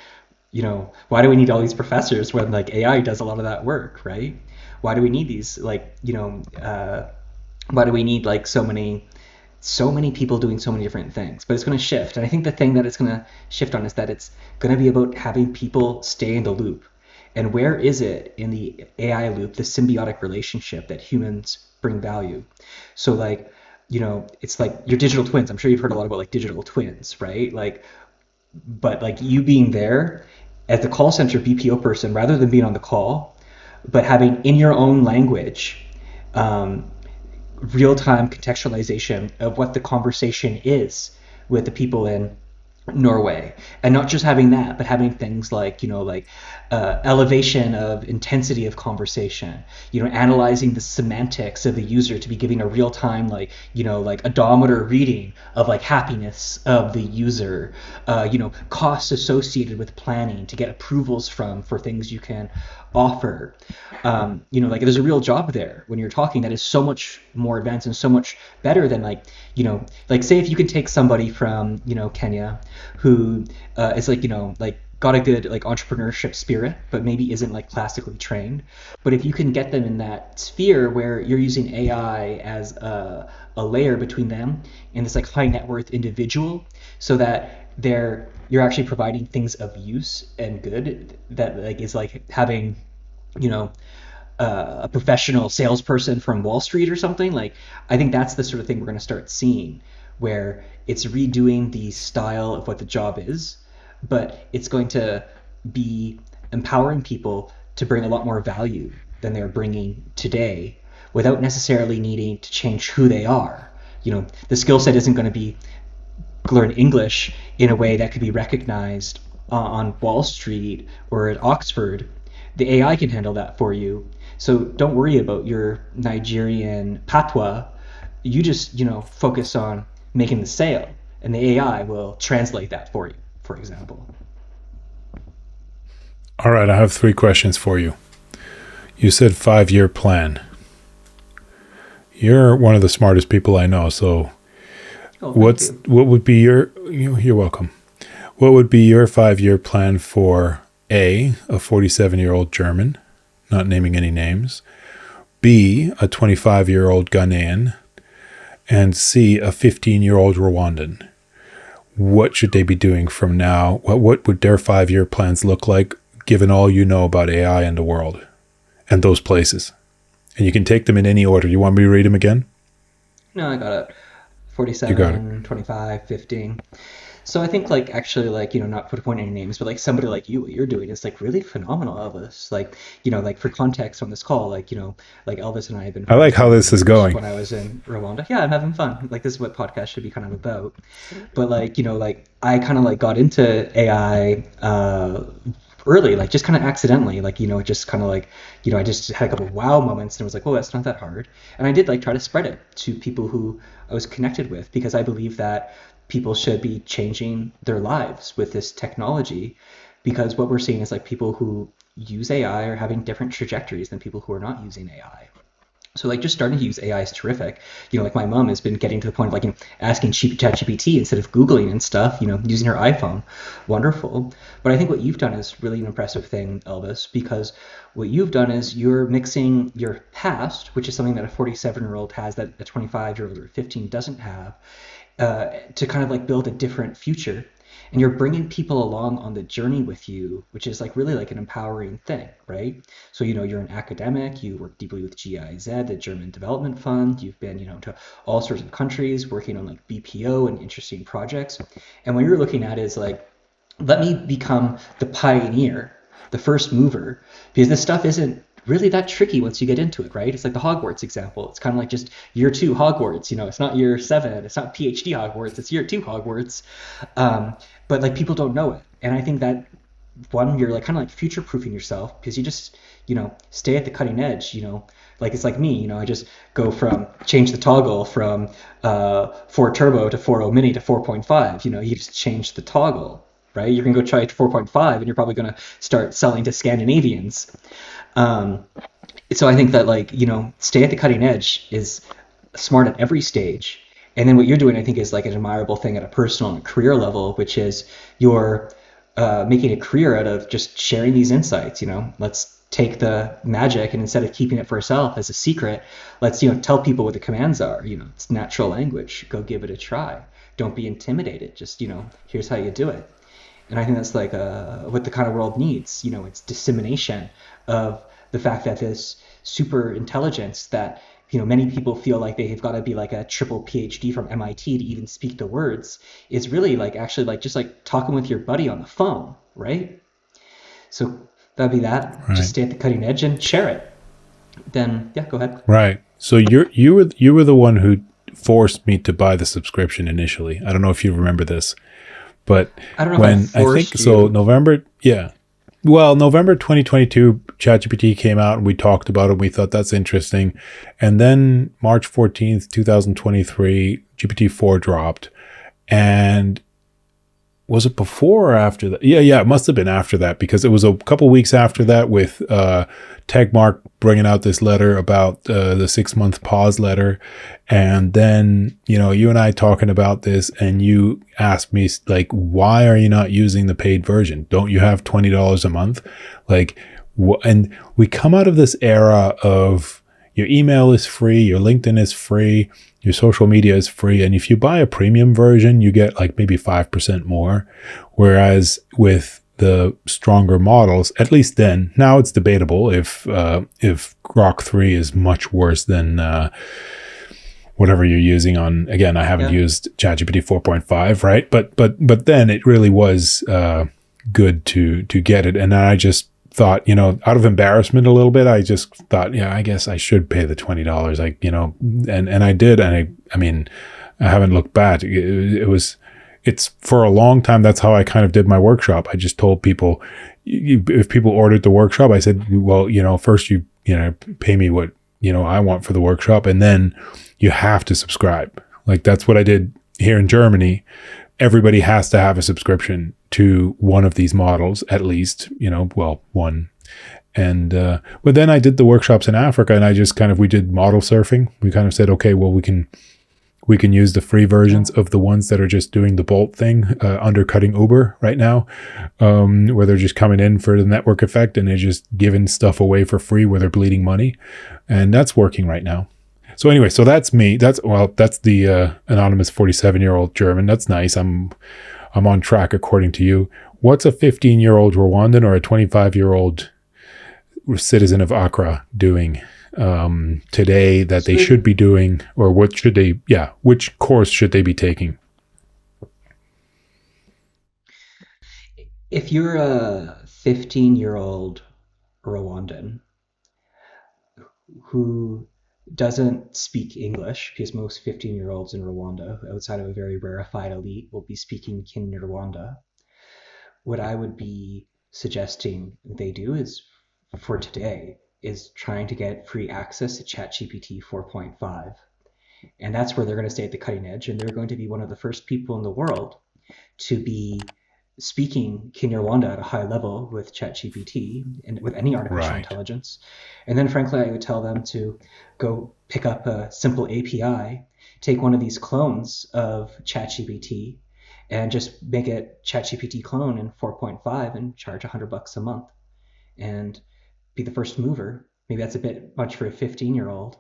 why do we need all these professors when like AI does a lot of that work, right? Why do we need these why do we need like so many people doing so many different things? But it's going to shift, and I think the thing that it's going to shift on is that it's going to be about having people stay in the loop. And where is it in the AI loop, the symbiotic relationship that humans bring value? So like, it's like your digital twins. I'm sure you've heard a lot about like digital twins, right? Like, but like you being there as the call center BPO person rather than being on the call, but having in your own language, um, real-time contextualization of what the conversation is with the people in Norway, and not just having that, but having things like elevation of intensity of conversation. Analyzing the semantics of the user to be giving a real-time like odometer reading of like happiness of the user. Costs associated with planning to get approvals for things you can offer. Like there's a real job there when you're talking that is so much more advanced and so much better than like say if you can take somebody from Kenya who is like got a good like entrepreneurship spirit but maybe isn't like classically trained, but if you can get them in that sphere where you're using AI as a layer between them and this like high net worth individual so that you're actually providing things of use and good that like is like having you know a professional salesperson from Wall Street or something. Like I think that's the sort of thing we're going to start seeing, where it's redoing the style of what the job is, but it's going to be empowering people to bring a lot more value than they're bringing today, without necessarily needing to change who they are. The skill set isn't going to be learn English in a way that could be recognized on Wall Street or at Oxford. The AI can handle that for you. So don't worry about your Nigerian patois. You just, focus on making the sale, and the AI will translate that for you, for example. All right, I have three questions for you. You said 5 year plan. You're one of the smartest people I know, so Oh, thank you. what would be you're welcome. What would be your 5 year plan for a 47-year-old German, not naming any names, B, a 25-year-old Ghanaian, and C, a 15-year-old Rwandan? What should they be doing from now? What would their 5 year plans look like, given all you know about AI and the world and those places? And you can take them in any order. You want me to read them again? No, I got it. You got it. 47, 25, 15. So I think like actually like not put a point in any names, but like somebody like you, what you're doing is like really phenomenal, Elvis. Like like for context on this call, like like Elvis and I have been I friends like for how many this is years going. when I was in Rwanda. Yeah, I'm having fun. Like this is what podcast should be kind of about. But like like I kind of like got into AI early, like just kind of accidentally, like just kind of like I just had a couple of wow moments and it was like, oh, that's not that hard. And I did like try to spread it to people who I was connected with, because I believe that people should be changing their lives with this technology, because what we're seeing is like people who use AI are having different trajectories than people who are not using AI. So like just starting to use AI is terrific. Like my mom has been getting to the point of like asking ChatGPT instead of Googling and stuff. Using her iPhone. Wonderful. But I think what you've done is really an impressive thing, Elvis, because what you've done is you're mixing your past, which is something that a 47-year-old has that a 25-year-old or 15 doesn't have, to kind of like build a different future. And you're bringing people along on the journey with you, which is like really like an empowering thing, right? So, you're an academic, you work deeply with GIZ, the German Development Fund, you've been, to all sorts of countries working on like BPO and interesting projects. And what you're looking at is like, let me become the pioneer, the first mover, because this stuff isn't really that tricky once you get into it, right? It's like the Hogwarts example. It's kind of like just year two Hogwarts. It's not year seven. It's not PhD Hogwarts. It's year two Hogwarts. Um, but like people don't know it, and I think that one, you're like kind of like future proofing yourself because you just stay at the cutting edge. Like it's like me. I just go from change the toggle from 4 turbo to 4.0 mini to 4.5. You just change the toggle, right? You're gonna go try 4.5, and you're probably gonna start selling to Scandinavians. Um, so I think that like stay at the cutting edge is smart at every stage. And then what you're doing, I think, is like an admirable thing at a personal and career level, which is you're making a career out of just sharing these insights. Let's take the magic and instead of keeping it for yourself as a secret, let's tell people what the commands are. It's natural language. Go give it a try. Don't be intimidated. Just here's how you do it. And I think that's like what the kind of world needs. It's dissemination of the fact that this super intelligence that many people feel like they've got to be like a triple PhD from MIT to even speak the words is really like actually like just like talking with your buddy on the phone, right? So that'd be that. Just Right. stay at the cutting edge and share it. Then yeah, go ahead. Right. So you were the one who forced me to buy the subscription initially. I don't know if you remember this, but I don't know if I when I think forced so you. November, yeah. Well, November 2022, ChatGPT came out and we talked about it. We thought that's interesting. And then March 14th, 2023, GPT-4 dropped. And was it before or after that? Yeah, it must have been after that because it was a couple weeks after that with Tegmark bringing out this letter about the 6 month pause letter, and then you and I talking about this, and you asked me like, why are you not using the paid version? Don't you have $20 a month? Like, and we come out of this era of your email is free, your LinkedIn is free, your social media is free. And if you buy a premium version, you get like maybe 5% more. Whereas with the stronger models, at least then, now it's debatable if Grok 3 is much worse than whatever you're using on. Again, I haven't Yeah. used ChatGPT 4.5, right? But then it really was good to get it. And then I just thought, out of embarrassment a little bit, I just thought, yeah, I guess I should pay the $20. Like, and I did. And I mean, I haven't looked back. It's for a long time. That's how I kind of did my workshop. I just told people, if people ordered the workshop, I said, well, first you pay me what, I want for the workshop. And then you have to subscribe. Like that's what I did here in Germany. Everybody has to have a subscription to one of these models, at least, well, one. And, but then I did the workshops in Africa and I just we did model surfing. We kind of said, okay, well, we can use the free Yeah. versions of the ones that are just doing the Bolt thing, undercutting Uber right now, where they're just coming in for the network effect and they're just giving stuff away for free where they're bleeding money. And that's working right now. So anyway, so that's me. That's the anonymous 47-year-old German. That's nice. I'm on track according to you. What's a 15-year-old Rwandan or a 25-year-old citizen of Accra doing today that they So should be doing, or what should they? Yeah, which course should they be taking? if you're a 15-year-old Rwandan who doesn't speak English, because most 15-year-olds in Rwanda, outside of a very rarefied elite, will be speaking Kinyarwanda. What I would be suggesting they do is, for today, is trying to get free access to ChatGPT 4.5. And that's where they're going to stay at the cutting edge, and they're going to be one of the first people in the world to be speaking Kinyarwanda at a high level with ChatGPT and with any artificial Right. intelligence. And then, frankly, I would tell them to go pick up a simple API, take one of these clones of ChatGPT, and just make it ChatGPT clone in 4.5 and charge $100 a month and be the first mover. Maybe that's a bit much for a 15-year-old,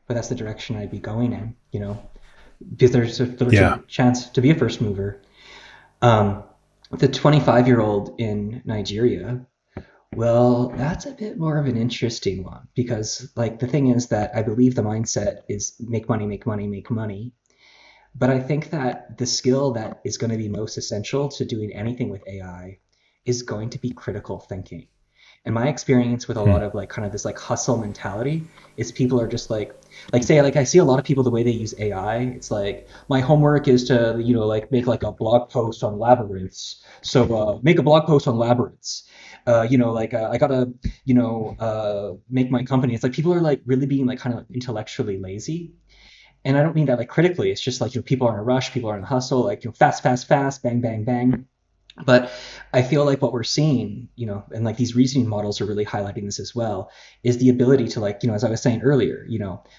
but that's the direction I'd be going in, because there's a Yeah. legitimate chance to be a first mover. Um, the 25-year-old in Nigeria, well, that's a bit more of an interesting one because, like, the thing is that I believe the mindset is make money, make money, make money. But I think that the skill that is going to be most essential to doing anything with AI is going to be critical thinking. And my experience with a Hmm. lot of like kind of this like hustle mentality is people are just like say like I see a lot of people the way they use AI. It's like my homework is to like make like a blog post on labyrinths. So make a blog post on labyrinths. I gotta make my company. It's like people are like really being like kind of intellectually lazy, and I don't mean that like critically. It's just like people are in a rush, people are in a hustle, like fast, fast, fast, bang, bang, bang. But I feel like what we're seeing, and like these reasoning models are really highlighting this as well, is the ability to like, as I was saying earlier,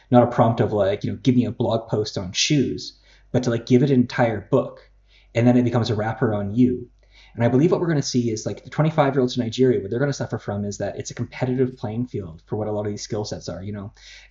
not a prompt of like, give me a blog post on shoes, but to like give it an entire book, and then it becomes a wrapper on you. And I believe what we're going to see is like the 25-year-olds in Nigeria, what they're going to suffer from is that it's a competitive playing field for what a lot of these skill sets are.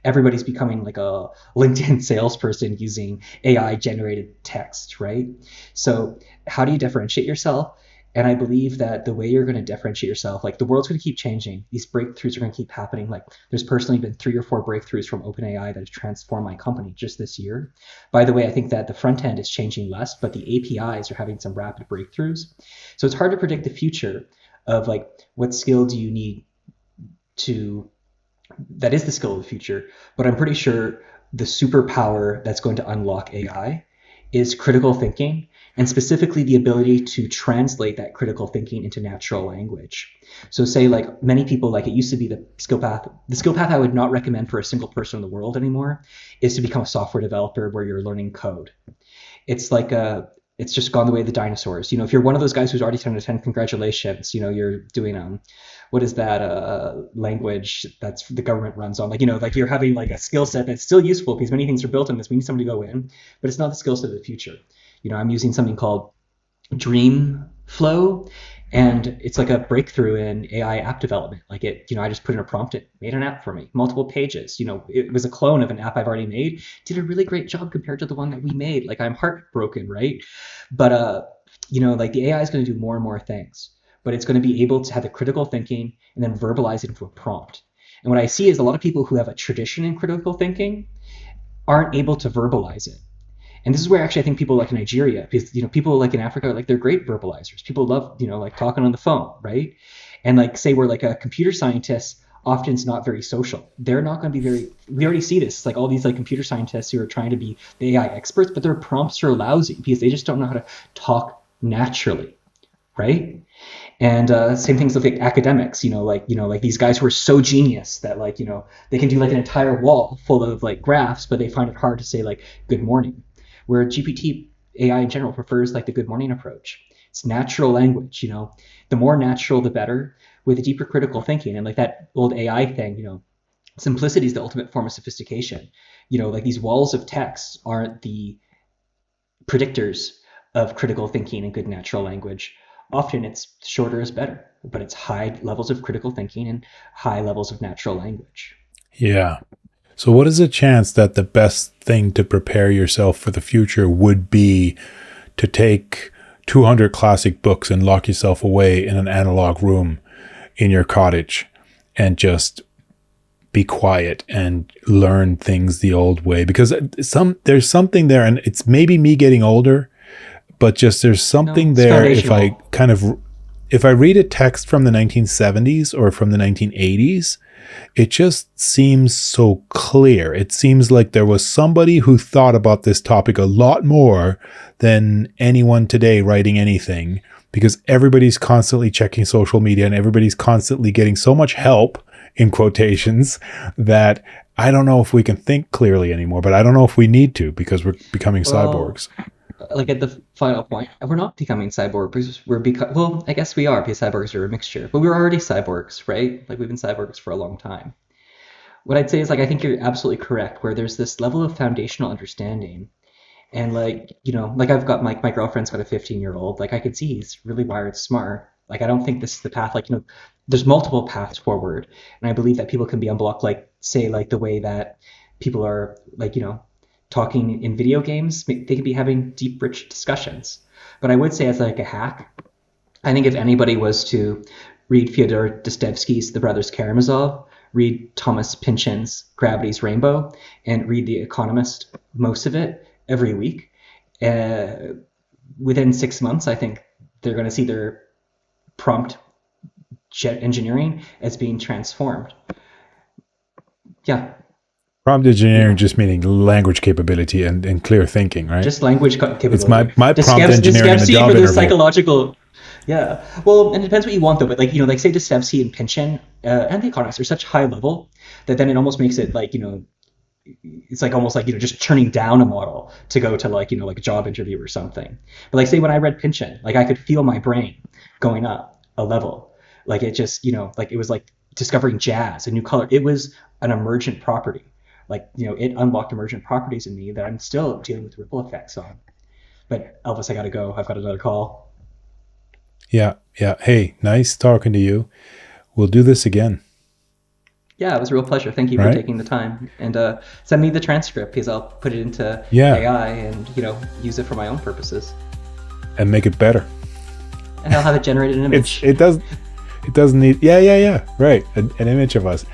Everybody's becoming like a LinkedIn salesperson using AI generated text, right? So how do you differentiate yourself? And I believe that the way you're going to differentiate yourself, like the world's going to keep changing. These breakthroughs are going to keep happening. Like there's personally been 3 or 4 breakthroughs from OpenAI that have transformed my company just this year. By the way, I think that the front end is changing less, but the APIs are having some rapid breakthroughs. So it's hard to predict the future of like what skill do you need to that is the skill of the future. But I'm pretty sure the superpower that's going to unlock AI is critical thinking, and specifically the ability to translate that critical thinking into natural language. So say like many people, like it used to be the skill path I would not recommend for a single person in the world anymore is to become a software developer where you're learning code. It's like it's just gone the way of the dinosaurs. If you're one of those guys who's already 10 to 10, congratulations. You're doing what is that language that's the government runs on? Like like you're having like a skill set that's still useful because many things are built on this. We need somebody to go in, but it's not the skill set of the future. I'm using something called Dream Flow, and it's like a breakthrough in AI app development. Like I just put in a prompt, it made an app for me, multiple pages. It was a clone of an app I've already made. Did a really great job compared to the one that we made. Like I'm heartbroken, right? But like the AI is going to do more and more things, but it's going to be able to have the critical thinking and then verbalize it into a prompt. And what I see is a lot of people who have a tradition in critical thinking aren't able to verbalize it. And this is where actually I think people like in Nigeria, because people like in Africa, like they're great verbalizers. People love like talking on the phone, right? And like say we're like a computer scientist, often it's not very social. They're not going to be very. We already see this. It's like all these like computer scientists who are trying to be the AI experts, but their prompts are lousy because they just don't know how to talk naturally, right? And same things with like academics, like these guys who are so genius that like they can do like an entire wall full of like graphs, but they find it hard to say like good morning. Where GPT AI in general prefers like the good morning approach. It's natural language, the more natural the better, with a deeper critical thinking. And like that old AI thing, simplicity is the ultimate form of sophistication. Like these walls of text aren't the predictors of critical thinking and good natural language. Often it's shorter is better, but it's high levels of critical thinking and high levels of natural language. Yeah. So, what is the chance that the best thing to prepare yourself for the future would be to take 200 classic books and lock yourself away in an analog room in your cottage and just be quiet and learn things the old way? Because there's something there, and it's maybe me getting older, but just there's No, something it's there foundational. if I read a text from the 1970s or from the 1980s, it just seems so clear. It seems like there was somebody who thought about this topic a lot more than anyone today writing anything, because everybody's constantly checking social media and everybody's constantly getting so much help in quotations that I don't know if we can think clearly anymore, but I don't know if we need to because we're becoming Well, cyborgs. like at the final point, we're not becoming cyborgs. Well, I guess we are because cyborgs are a mixture, but we were already cyborgs, right? Like we've been cyborgs for a long time. What I'd say is like I think you're absolutely correct, where there's this level of foundational understanding. And like, like I've got my girlfriend's got a 15-year-old. Like I could see he's really wired smart. Like I don't think this is the path. Like, there's multiple paths forward. And I believe that people can be unblocked, like say like the way that people are like, talking in video games. They could be having deep, rich discussions. But I would say as like a hack, I think if anybody was to read Fyodor Dostoevsky's The Brothers Karamazov, read Thomas Pynchon's Gravity's Rainbow, and read The Economist, most of it, every week, uh, within 6 months, I think they're going to see their prompt jet engineering as being transformed. Yeah, Prompt engineering yeah. just meaning language capability and clear thinking, right? Just language It's capability. my prompt engineering in a Dostoevsky for job the interview. psychological. Yeah. Well, and it depends what you want, though. But like, like say Dostoevsky and Pynchon and the Economist are such high level that then it almost makes it like, it's like almost like, just turning down a model to go to like, like a job interview or something. But like say when I read Pynchon, like I could feel my brain going up a level. Like it just, like it was like discovering jazz, a new color. It was an emergent property. Like, it unlocked emergent properties in me that I'm still dealing with ripple effects on. But Elvis, I gotta go. I've got another call. Yeah, yeah. Hey, nice talking to you. We'll do this again, Yeah, it was a real pleasure. Thank you for right? taking the time. And send me the transcript because I'll put it into Yeah, AI and, use it for my own purposes. and make it better. And I'll have it generate an It's image. it doesn't need. Yeah, yeah, yeah. Right, an image of us.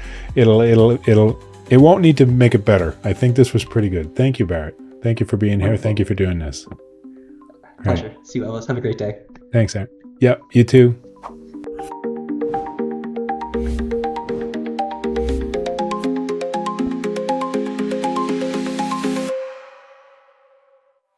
It won't need to make it better. I think this was pretty good. Thank you, Barrett. Thank you for being here. Thank you Wonderful. for doing this. Right. Pleasure. See you, Elvis. Have a great day. Thanks, Aaron. Yep. You too.